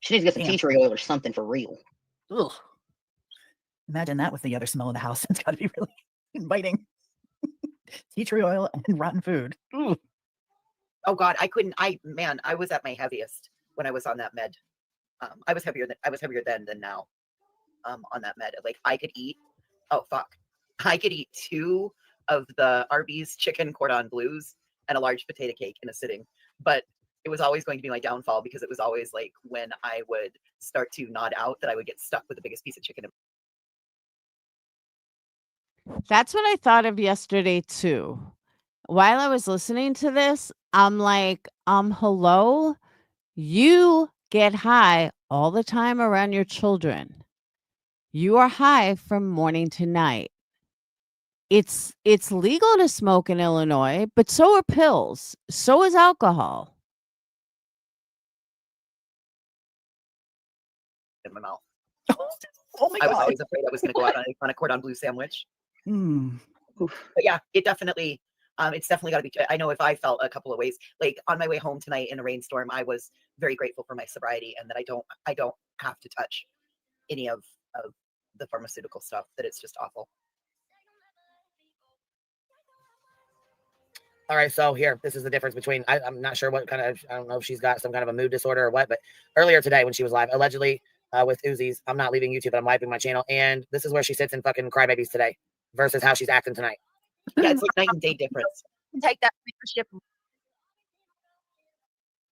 [SPEAKER 4] She needs to get some tea tree oil or something for real.
[SPEAKER 6] Ugh. Imagine that with the other smell in the house. It's got to be really inviting. Tea tree oil and rotten food. Ugh.
[SPEAKER 5] Oh God, I was at my heaviest when I was on that med. I was heavier then than now. On that med, like I could eat. Oh fuck, I could eat 2 of the Arby's chicken cordon bleus and a large potato cake in a sitting. But it was always going to be my downfall, because it was always like when I would start to nod out that I would get stuck with the biggest piece of chicken.
[SPEAKER 1] That's what I thought of yesterday too. While I was listening to this, I'm like, hello? You get high all the time around your children. You are high from morning to night. It's legal to smoke in Illinois, but so are pills. So is alcohol.
[SPEAKER 5] In my mouth.
[SPEAKER 6] Oh my God.
[SPEAKER 5] I was always afraid I was going to go out on a cordon bleu sandwich. But yeah, it definitely, it's definitely got to be. I know if I felt a couple of ways, like on my way home tonight in a rainstorm, I was very grateful for my sobriety and that I don't have to touch any of the pharmaceutical stuff. That it's just awful.
[SPEAKER 2] All right, so here, this is the difference between, I'm not sure what kind of, I don't know if she's got some kind of a mood disorder or what, but earlier today when she was live, allegedly with Uzis, I'm not leaving YouTube, but I'm wiping my channel, and this is where she sits in fucking crybabies today versus how she's acting tonight.
[SPEAKER 5] Yeah, it's like night and day difference.
[SPEAKER 3] Take that membership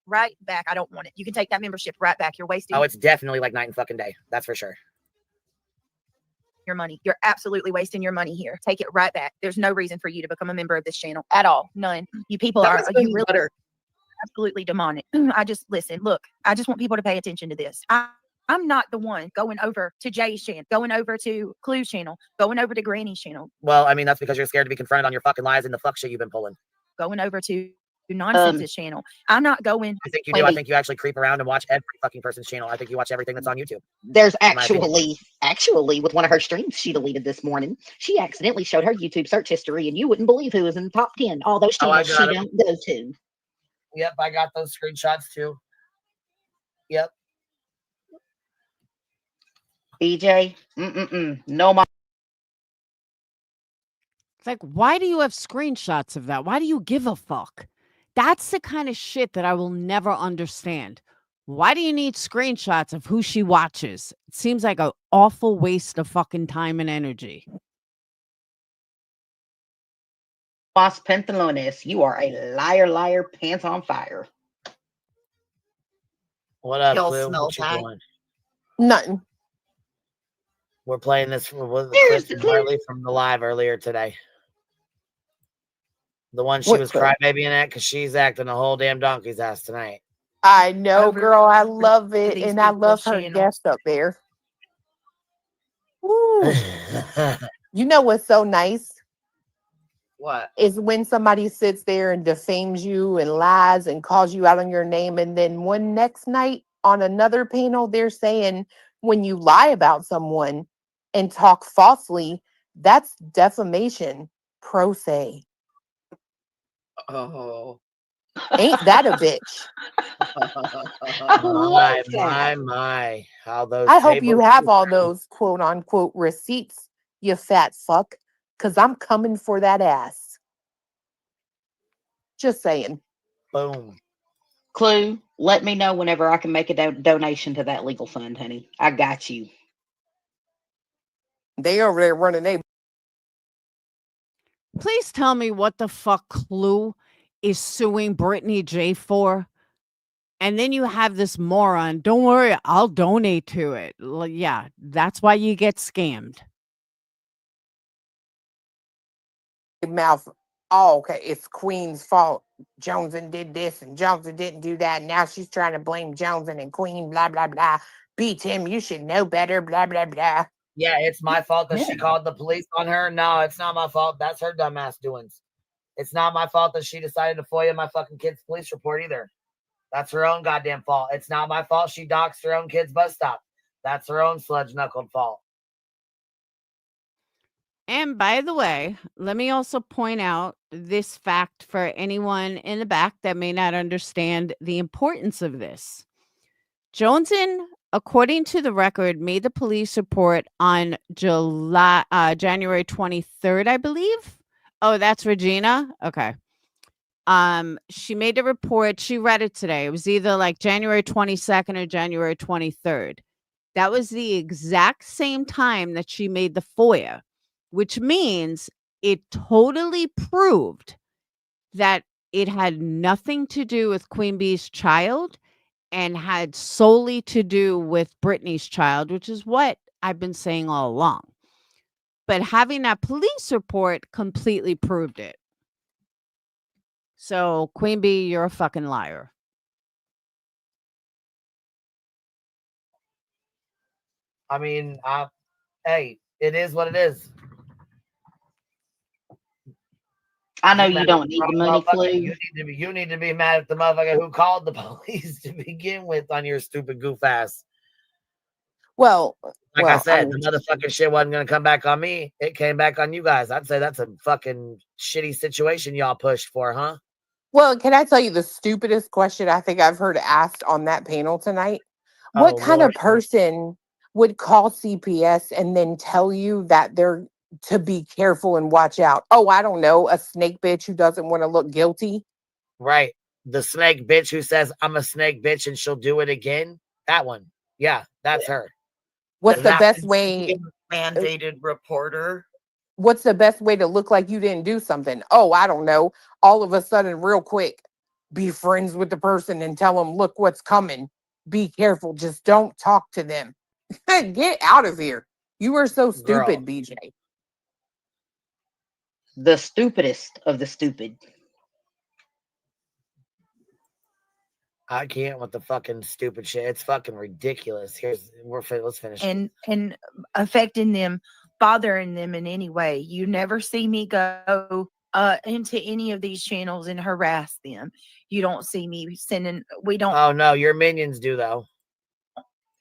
[SPEAKER 3] right back. I don't want it. You can take that membership right back. You're wasting.
[SPEAKER 2] Oh, it's definitely like night and fucking day. That's for sure.
[SPEAKER 3] Your money. You're absolutely wasting your money here. Take it right back. There's no reason for you to become a member of this channel at all. None. You people are you really absolutely demonic. Listen, look, I just want people to pay attention to this. I'm not the one going over to Jay's channel, going over to Clue's channel, going over to Granny's channel.
[SPEAKER 2] Well, I mean, that's because you're scared to be confronted on your fucking lies and the fuck shit you've been pulling.
[SPEAKER 3] Going over to Nonsense's channel. I'm not going.
[SPEAKER 2] I think you do. I think you actually creep around and watch every fucking person's channel. I think you watch everything that's on YouTube.
[SPEAKER 4] There's actually with one of her streams she deleted this morning, she accidentally showed her YouTube search history, and you wouldn't believe who was in the top 10. All those channels she don't go to.
[SPEAKER 2] Yep, I got those screenshots too. Yep.
[SPEAKER 4] BJ, no, my.
[SPEAKER 1] It's like, why do you have screenshots of that? Why do you give a fuck? That's the kind of shit that I will never understand. Why do you need screenshots of who she watches? It seems like an awful waste of fucking time and energy.
[SPEAKER 4] Los Pantalones, you are a liar, liar, pants on fire.
[SPEAKER 2] What up,
[SPEAKER 5] Kill
[SPEAKER 2] Clue?
[SPEAKER 5] smell
[SPEAKER 2] What you
[SPEAKER 5] tag.
[SPEAKER 2] doing?
[SPEAKER 7] Nothing.
[SPEAKER 2] We're playing this with the
[SPEAKER 4] There's
[SPEAKER 2] clip
[SPEAKER 4] the
[SPEAKER 2] from
[SPEAKER 4] clue.
[SPEAKER 2] Harley from the live earlier today. The one she
[SPEAKER 7] What
[SPEAKER 2] was
[SPEAKER 7] clip?
[SPEAKER 2] crybabying at because she's acting a whole damn donkey's ass tonight.
[SPEAKER 7] I know,
[SPEAKER 5] Over
[SPEAKER 7] girl. I love it,
[SPEAKER 5] these
[SPEAKER 7] and I love
[SPEAKER 5] people's
[SPEAKER 7] her
[SPEAKER 5] channel.
[SPEAKER 7] guest up there. Woo. You know what's so nice
[SPEAKER 5] What?
[SPEAKER 7] is when somebody sits there and defames you and lies and calls you out on your name, and then one next night on another panel, they're saying when you lie about someone and talk falsely, that's defamation pro se.
[SPEAKER 5] Oh.
[SPEAKER 7] Ain't that a bitch?
[SPEAKER 4] I love that.
[SPEAKER 2] my. How those
[SPEAKER 7] I hope you
[SPEAKER 2] tables
[SPEAKER 7] have all
[SPEAKER 2] turn.
[SPEAKER 7] those quote unquote receipts, you fat fuck, because I'm coming for that ass. Just saying.
[SPEAKER 2] Boom.
[SPEAKER 4] Clue, let me know whenever I can make a donation to that legal fund, honey. I got you.
[SPEAKER 7] They over there running they
[SPEAKER 1] Please tell me what the fuck Clue is suing Brittany J for. And then you have this moron. Don't worry, I'll donate to it. Yeah, that's why you get scammed.
[SPEAKER 7] mouth. Oh, okay. It's Queen's fault. Joneson did this and Joneson didn't do that. Now she's trying to blame Joneson and Queen, blah, blah, blah. Beat him. You should know better, blah, blah, blah.
[SPEAKER 2] Yeah, it's my fault that she
[SPEAKER 6] Yeah.
[SPEAKER 2] called the police on her. No, it's not my fault. That's her dumbass doings. It's not my fault that she decided to FOIA my fucking kid's police report either. That's her own goddamn fault. It's not my fault she doxed her own kid's bus stop. That's her own sludge knuckled fault.
[SPEAKER 1] And by the way, let me also point out this fact for anyone in the back that may not understand the importance of this. Joneson, according to the record, made the police report on January 23rd, I believe. Oh, that's Regina. Okay. She made a report. She read it today. It was either like January 22nd or January 23rd. That was the exact same time that she made the FOIA, which means it totally proved that it had nothing to do with Queen Bee's child and had solely to do with Brittany's child, which is what I've been saying all along. But having that police report completely proved it. So, Queen Bee, you're a fucking liar.
[SPEAKER 2] I mean, hey, it is what it is.
[SPEAKER 4] I know
[SPEAKER 2] You
[SPEAKER 4] you
[SPEAKER 2] mad
[SPEAKER 4] don't
[SPEAKER 2] at the
[SPEAKER 4] need the
[SPEAKER 2] wrong
[SPEAKER 4] money,
[SPEAKER 2] motherfucker.
[SPEAKER 4] Clue.
[SPEAKER 2] You need to be mad at the motherfucker who called the police to begin with on your stupid goof ass.
[SPEAKER 7] Well,
[SPEAKER 2] Like I
[SPEAKER 7] I
[SPEAKER 2] said,
[SPEAKER 7] mean,
[SPEAKER 2] the motherfucking shit wasn't gonna come back on me. It came back on you guys. I'd say that's a fucking shitty situation y'all pushed for, huh?
[SPEAKER 7] well, can I tell you the stupidest question I think I've heard asked on that panel tonight?
[SPEAKER 2] Oh
[SPEAKER 7] What kind of
[SPEAKER 2] Lord.
[SPEAKER 7] person would call CPS and then tell you that they're to be careful and watch out? Oh, I don't know, a snake bitch who doesn't want to look guilty.
[SPEAKER 2] Right. The snake bitch who says I'm a snake bitch and she'll do it again. That one. Yeah, that's her.
[SPEAKER 7] What's the
[SPEAKER 2] That
[SPEAKER 7] best way?
[SPEAKER 5] Mandated reporter.
[SPEAKER 7] What's the best way to look like you didn't do something? Oh, I don't know. All of a sudden, real quick, be friends with the person and tell them, look what's coming. Be careful. Just don't talk to them. Get out of here. You are so
[SPEAKER 2] girl.
[SPEAKER 7] stupid, BJ.
[SPEAKER 4] The stupidest of the stupid.
[SPEAKER 2] I can't with the fucking stupid shit. It's fucking ridiculous. Let's finish.
[SPEAKER 3] And affecting them, bothering them in any way. You never see me go into any of these channels and harass them. You don't see me sending.
[SPEAKER 2] Oh no, your minions do though.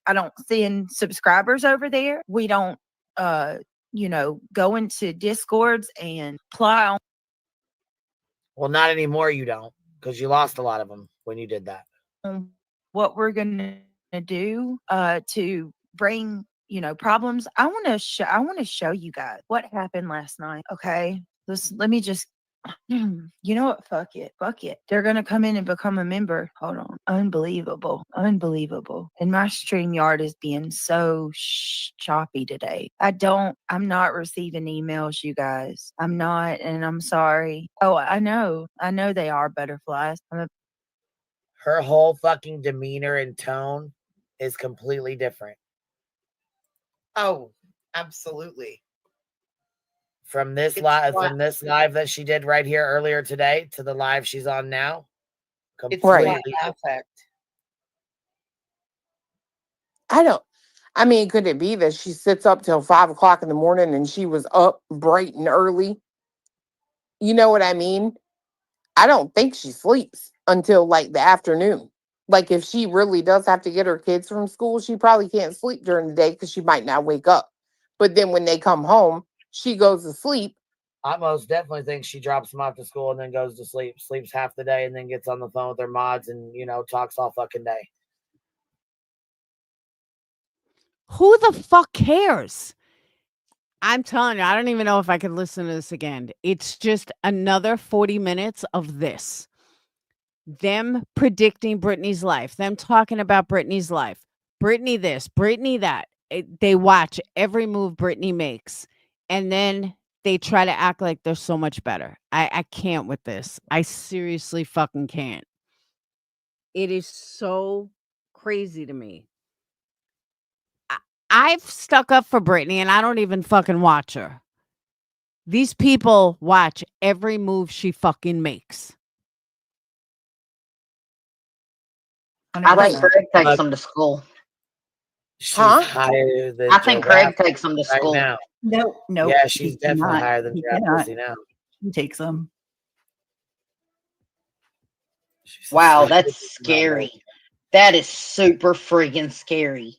[SPEAKER 3] I don't send subscribers over there. We don't go into discords and ply on.
[SPEAKER 2] Well, not anymore. You don't, because you lost a lot of them when you did that.
[SPEAKER 3] What we're gonna do to bring problems. I want to show you guys what happened last night. Okay, let me just You know what? Fuck it. Fuck it. They're going to come in and become a member. Hold on. Unbelievable. Unbelievable. And my StreamYard is being so choppy today. I'm not receiving emails, you guys. I'm not, and I'm sorry. Oh, I know. I know they are butterflies.
[SPEAKER 2] Her whole fucking demeanor and tone is completely different.
[SPEAKER 5] Oh, absolutely.
[SPEAKER 2] From this live that she did right here earlier today to the live she's on now.
[SPEAKER 5] It's
[SPEAKER 7] Right.
[SPEAKER 5] affect.
[SPEAKER 7] I mean, could it be that she sits up till 5 o'clock in the morning and she was up bright and early? You know what I mean? I don't think she sleeps until like the afternoon. Like if she really does have to get her kids from school, she probably can't sleep during the day because she might not wake up. But then when they come home, she goes to sleep.
[SPEAKER 2] I most definitely think she drops them off to school and then goes to sleep, sleeps half the day, and then gets on the phone with her mods and, talks all fucking day.
[SPEAKER 1] Who the fuck cares? I'm telling you, I don't even know if I could listen to this again. It's just another 40 minutes of this. Them predicting Britney's life, them talking about Britney's life. Britney this, Britney that. They watch every move Britney makes. And then they try to act like they're so much better. I can't with this. I seriously fucking can't. It is so crazy to me. I've stuck up for Britney and I don't even fucking watch her. These people watch every move she fucking makes.
[SPEAKER 4] I think
[SPEAKER 6] 100%.
[SPEAKER 4] Craig takes them to school.
[SPEAKER 2] She's
[SPEAKER 7] Huh?
[SPEAKER 2] higher than
[SPEAKER 4] I think Craig takes them to
[SPEAKER 2] right
[SPEAKER 4] school.
[SPEAKER 2] now.
[SPEAKER 6] No,
[SPEAKER 2] Yeah, she's
[SPEAKER 6] he
[SPEAKER 2] definitely
[SPEAKER 6] cannot.
[SPEAKER 2] higher than
[SPEAKER 6] He
[SPEAKER 2] Giraffe
[SPEAKER 6] cannot.
[SPEAKER 2] Pussy now.
[SPEAKER 6] He takes them.
[SPEAKER 2] She's
[SPEAKER 4] Wow,
[SPEAKER 2] so
[SPEAKER 4] that's
[SPEAKER 2] fucking
[SPEAKER 4] scary.
[SPEAKER 2] humble.
[SPEAKER 4] That is super freaking scary.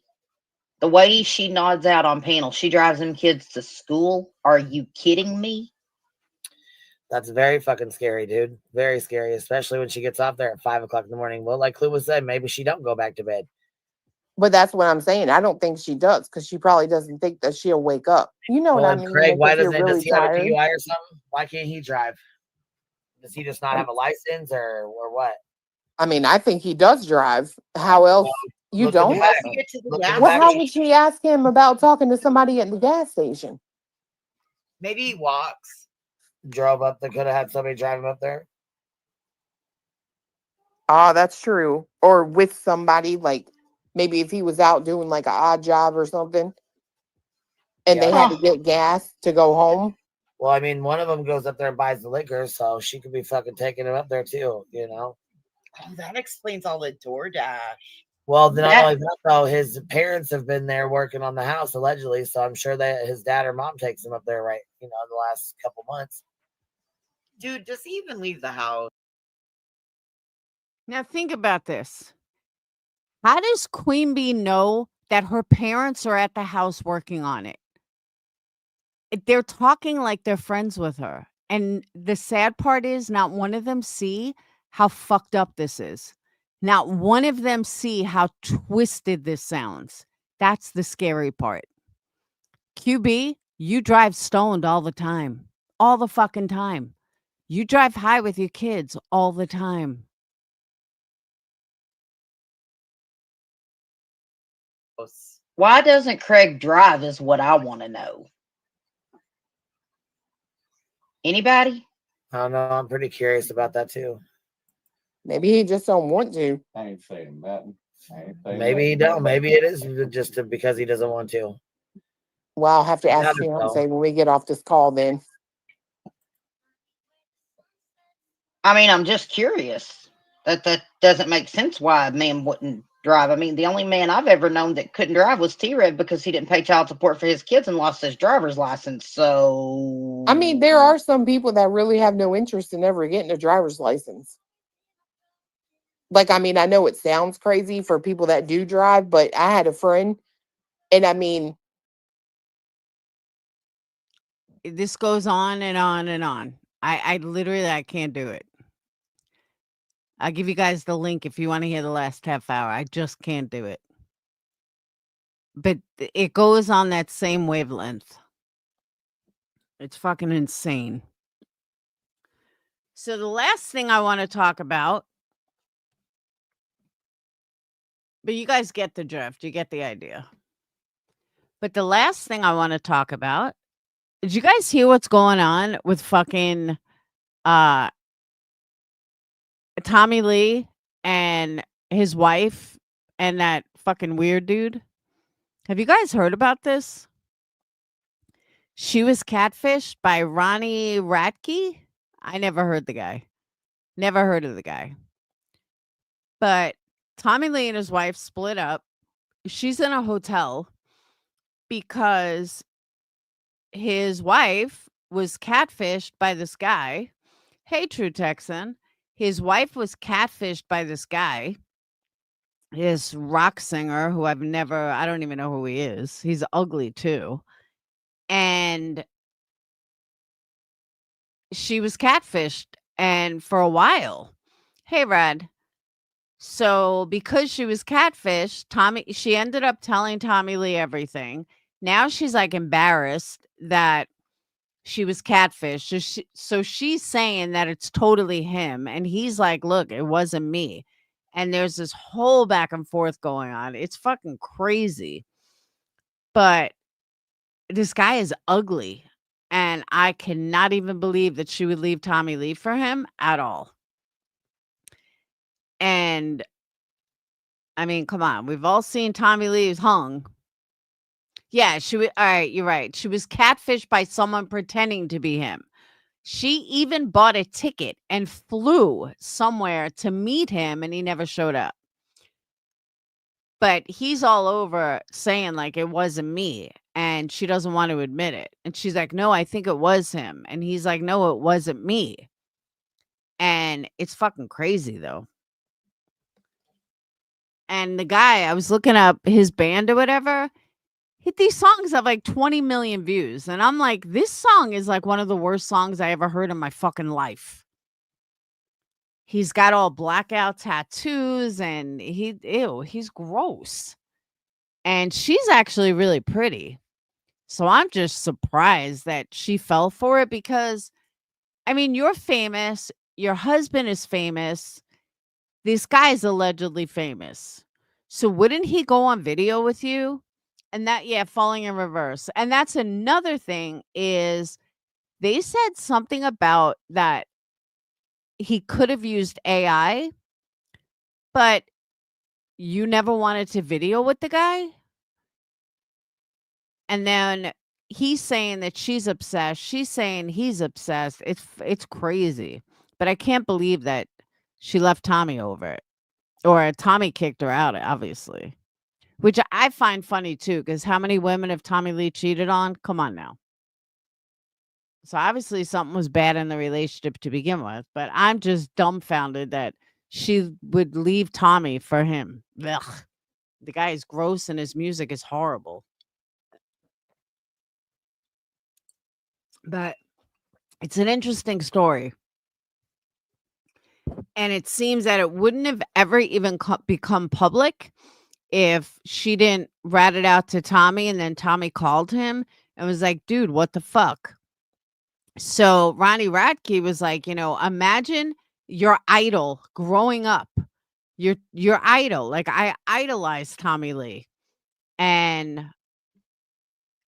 [SPEAKER 4] The way she nods out on panel, she drives them kids to school. Are you kidding me?
[SPEAKER 2] That's very fucking scary, dude. Very scary, especially when she gets off there at 5 o'clock in the morning. Well, like Clue was saying, maybe she don't go back to bed.
[SPEAKER 7] But that's what I'm saying. I don't think she does because she probably doesn't think that she'll wake up. You know
[SPEAKER 2] Well,
[SPEAKER 7] what I
[SPEAKER 2] and
[SPEAKER 7] mean?
[SPEAKER 2] Craig,
[SPEAKER 7] Like
[SPEAKER 2] why
[SPEAKER 7] if you're
[SPEAKER 2] does
[SPEAKER 7] really
[SPEAKER 2] he have a
[SPEAKER 7] tired.
[SPEAKER 2] DUI or something? Why can't he drive? Does he just not have a license or what?
[SPEAKER 7] I mean, I think he does drive. How else? You
[SPEAKER 2] Look in the
[SPEAKER 7] don't?
[SPEAKER 2] back.
[SPEAKER 5] To get to the
[SPEAKER 2] Look in
[SPEAKER 5] gas
[SPEAKER 2] the
[SPEAKER 7] Well,
[SPEAKER 2] back
[SPEAKER 7] how
[SPEAKER 2] seat.
[SPEAKER 7] would she ask him about talking to somebody at the gas station?
[SPEAKER 5] Maybe he walks.
[SPEAKER 2] Drove up there, could have had somebody drive him up there.
[SPEAKER 7] Oh, that's true. Or with somebody, like maybe if he was out doing like an odd job or something and they had to get gas to go home.
[SPEAKER 2] Well, I mean, one of them goes up there and buys the liquor, so she could be fucking taking him up there too,
[SPEAKER 5] Oh, that explains all the DoorDash.
[SPEAKER 2] Well, not only that, though, his parents have been there working on the house allegedly, so I'm sure that his dad or mom takes him up there, right? In the last couple months.
[SPEAKER 5] Dude, does he even leave the house?
[SPEAKER 1] Now think about this. How does Queen Bee know that her parents are at the house working on it? They're talking like they're friends with her. And the sad part is not one of them see how fucked up this is. Not one of them see how twisted this sounds. That's the scary part. QB, you drive stoned all the time. All the fucking time. You drive high with your kids all the time.
[SPEAKER 4] Why doesn't Craig drive is what I want to know. Anybody?
[SPEAKER 2] I don't know. I'm pretty curious about that too.
[SPEAKER 7] Maybe he just don't want to.
[SPEAKER 8] I ain't saying nothing.
[SPEAKER 2] Maybe he don't. Maybe it is just because he doesn't want to.
[SPEAKER 7] Well, I'll have to ask
[SPEAKER 2] Doubt it,
[SPEAKER 7] Fiance
[SPEAKER 2] though.
[SPEAKER 7] when we get off this call then.
[SPEAKER 4] I mean, I'm just curious. That doesn't make sense why a man wouldn't drive. I mean, the only man I've ever known that couldn't drive was T-Red because he didn't pay child support for his kids and lost his driver's license. So,
[SPEAKER 7] I mean, there are some people that really have no interest in ever getting a driver's license. Like, I mean, I know it sounds crazy for people that do drive, but I had a friend, and I mean,
[SPEAKER 1] This goes on and on and on. I literally I can't do it. I'll give you guys the link if you want to hear the last half hour. I just can't do it. But it goes on that same wavelength. It's fucking insane. So the last thing I want to talk about, but you guys get the drift, you get the idea. But the last thing I want to talk about, did you guys hear what's going on with fucking uh Tommy Lee and his wife and that fucking weird dude? Have you guys heard about this? She was catfished by Ronnie Radke. I never heard the guy. Never heard of the guy. But Tommy Lee and his wife split up. She's in a hotel because his wife was catfished by this guy. Hey, True Texan. His wife was catfished by this guy, this rock singer who I don't even know who he is. He's ugly too. And she was catfished and for a while. Hey, Rad. So because she was catfished, she ended up telling Tommy Lee everything. Now she's like embarrassed that she was catfished. So she's saying that it's totally him. And he's like, look, it wasn't me. And there's this whole back and forth going on. It's fucking crazy. But this guy is ugly. And I cannot even believe that she would leave Tommy Lee for him at all. And I mean, come on. We've all seen Tommy Lee's hung. Yeah, all right, you're right. She was catfished by someone pretending to be him. She even bought a ticket and flew somewhere to meet him, and he never showed up. But he's all over saying, like, it wasn't me, and she doesn't want to admit it. And she's like, no, I think it was him. And he's like, no, it wasn't me. And it's fucking crazy, though. And the guy, I was looking up his band or whatever. These songs have like 20 million views. And I'm like, this song is like one of the worst songs I ever heard in my fucking life. He's got all blackout tattoos and he's gross. And she's actually really pretty. So I'm just surprised that she fell for it because, I mean, you're famous. Your husband is famous. This guy's allegedly famous. So wouldn't he go on video with you? And falling in reverse. And that's another thing is they said something about that he could have used AI, but you never wanted to video with the guy. And then he's saying that she's obsessed. She's saying he's obsessed. It's crazy. But I can't believe that she left Tommy over it. Or Tommy kicked her out, obviously. Which I find funny too, because how many women have Tommy Lee cheated on? Come on now. So obviously something was bad in the relationship to begin with, but I'm just dumbfounded that she would leave Tommy for him. Ugh. The guy is gross and his music is horrible. But it's an interesting story. And it seems that it wouldn't have ever even become public if she didn't rat it out to Tommy and then Tommy called him and was like, dude, what the fuck? So Ronnie Radke was like, imagine your idol growing up. Your idol. Like I idolized Tommy Lee. And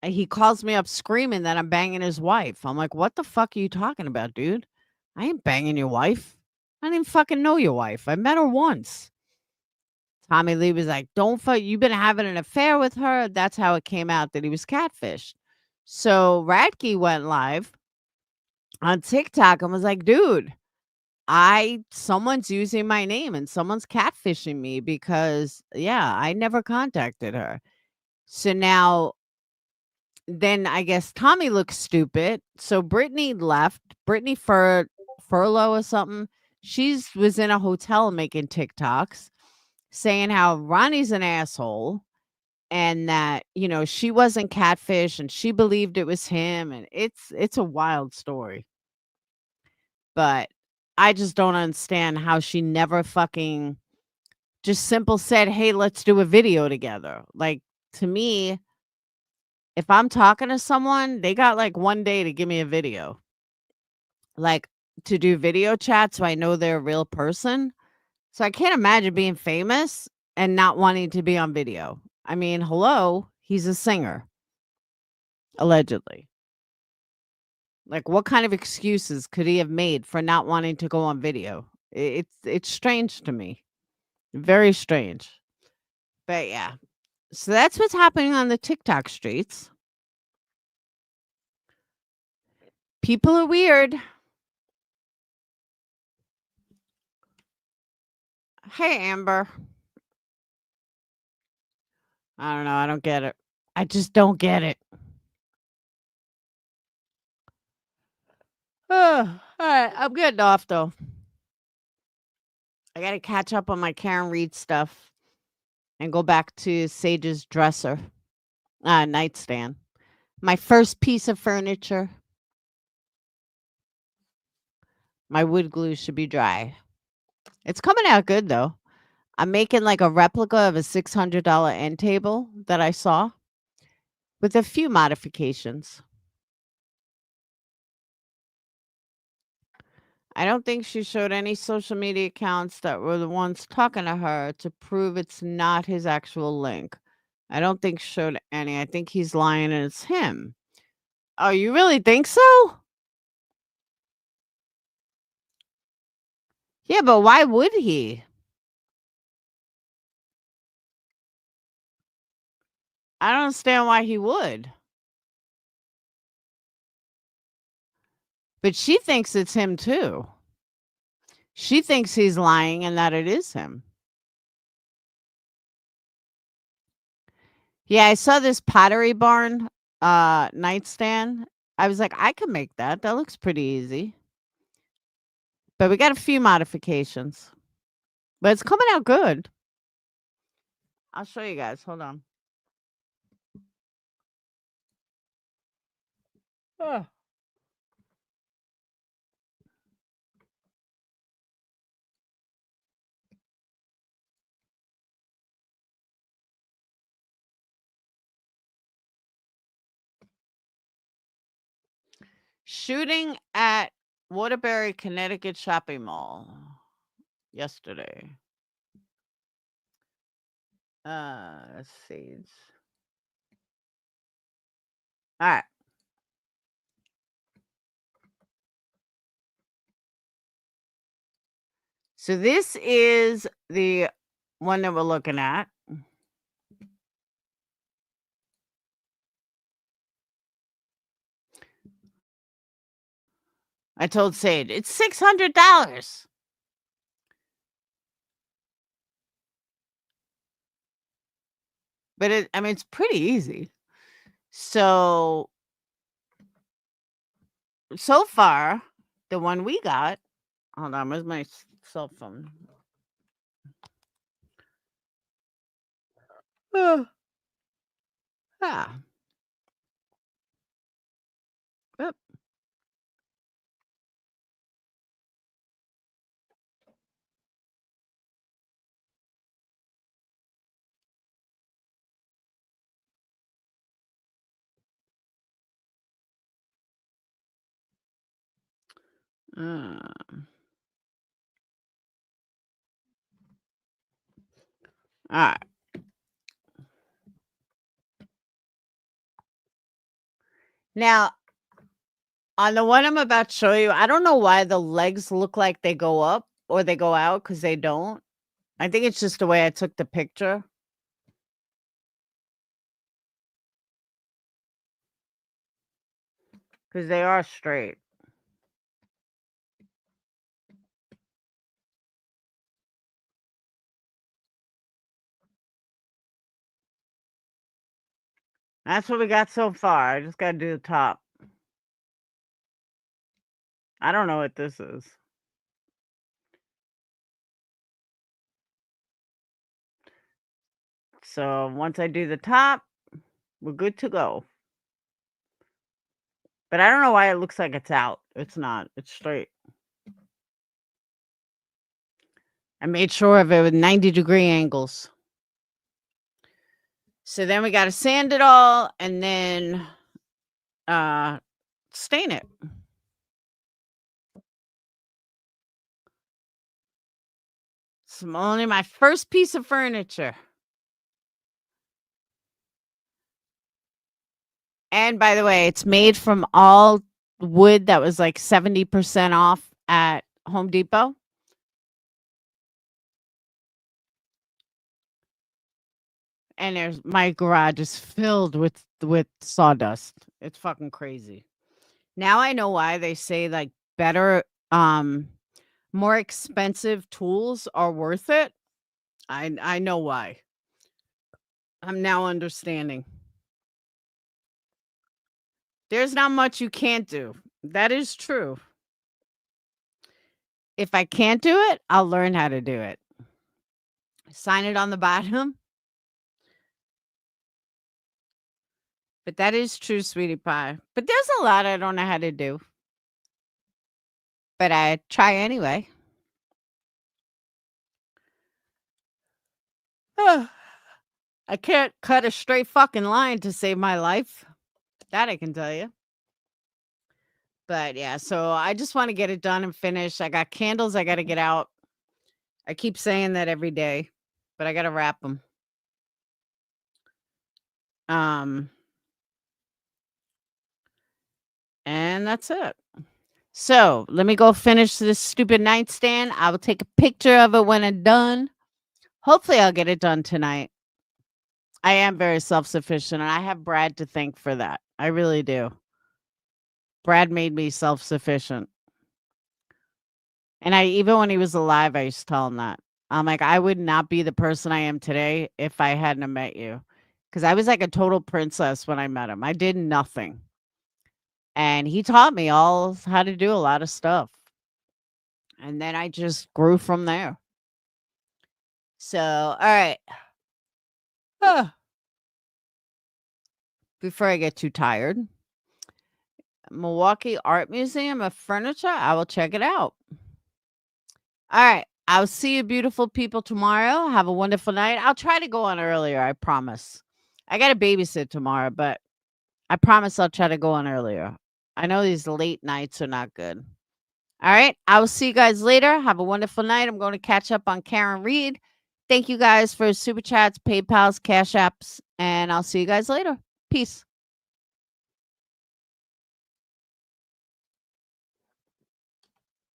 [SPEAKER 1] he calls me up screaming that I'm banging his wife. I'm like, what the fuck are you talking about, dude? I ain't banging your wife. I didn't fucking know your wife. I met her once. Tommy Lee was like, don't fuck, you've been having an affair with her. That's how it came out that he was catfished. So Radke went live on TikTok and was like, dude, someone's using my name and someone's catfishing me because I never contacted her. So now then I guess Tommy looks stupid. So Brittany left. Brittany Furlow or something. She was in a hotel making TikToks saying how Ronnie's an asshole and that, she wasn't catfish and she believed it was him. And it's a wild story. But I just don't understand how she never fucking just simple said, hey, let's do a video together. Like, to me, if I'm talking to someone, they got like one day to give me a video. Like, to do video chat, so I know they're a real person. So I can't imagine being famous and not wanting to be on video. I mean, hello, he's a singer, allegedly. Like, what kind of excuses could he have made for not wanting to go on video? It's strange to me. Very strange. But yeah. So that's what's happening on the TikTok streets. People are weird. Hey, Amber. I don't know. I don't get it. I just don't get it. All right. I'm getting off, though. I got to catch up on my Karen Reed stuff and go back to Sage's dresser, nightstand. My first piece of furniture. My wood glue should be dry. It's coming out good, though. I'm making like a replica of a $600 end table that I saw with a few modifications. I don't think she showed any social media accounts that were the ones talking to her to prove it's not his actual link. I don't think she showed any. I think he's lying and it's him. Oh, you really think so? Yeah, but why would he? I don't understand why he would. But she thinks it's him too. She thinks he's lying and that it is him. Yeah, I saw this Pottery Barn nightstand. I was like, I could make that. That looks pretty easy. But we got a few modifications. But it's coming out good. I'll show you guys. Hold on. Oh. Shooting at Waterbury, Connecticut shopping mall yesterday. Let's see. All right. So this is the one that we're looking at. I told Sage, it's $600. But it's pretty easy. So far, the one we got, hold on, where's my cell phone? Ah. Oop. All right. Now, on the one I'm about to show you, I don't know why the legs look like they go up or they go out because they don't. I think it's just the way I took the picture. Because they are straight. That's what we got so far. I just got to do the top. I don't know what this is. So once I do the top, we're good to go. But I don't know why it looks like it's out. It's not. It's straight. I made sure of it with 90-degree angles. So then we got to sand it all and then stain it. It's only my first piece of furniture. And by the way, it's made from all wood that was like 70% off at Home Depot. And there's my garage is filled with sawdust. It's fucking crazy. Now I know why they say like better more expensive tools are worth it. I know why. I'm now understanding. There's not much you can't do. That is true. If I can't do it, I'll learn how to do it. Sign it on the bottom. But that is true, sweetie pie. But there's a lot I don't know how to do. But I try anyway. I can't cut a straight fucking line to save my life. That I can tell you. But yeah, so I just want to get it done and finished. I got candles I got to get out. I keep saying that every day, but I got to wrap them. And that's it. So let me go finish this stupid nightstand. I will take a picture of it when I'm done. Hopefully I'll get it done tonight. I am very self-sufficient, and I have Brad to thank for that. I really do. Brad made me self-sufficient. And even when he was alive, I used to tell him that. I'm like, I would not be the person I am today if I hadn't have met you. Because I was like a total princess when I met him. I did nothing. And he taught me all how to do a lot of stuff. And then I just grew from there. So, all right. Before I get too tired, Milwaukee Art Museum of Furniture, I will check it out. All right. I'll see you beautiful people tomorrow. Have a wonderful night. I'll try to go on earlier, I promise. I got to babysit tomorrow, but I promise I'll try to go on earlier. I know these late nights are not good. All right. I will see you guys later. Have a wonderful night. I'm going to catch up on Karen Reed. Thank you guys for super chats, PayPals, Cash Apps, and I'll see you guys later. Peace.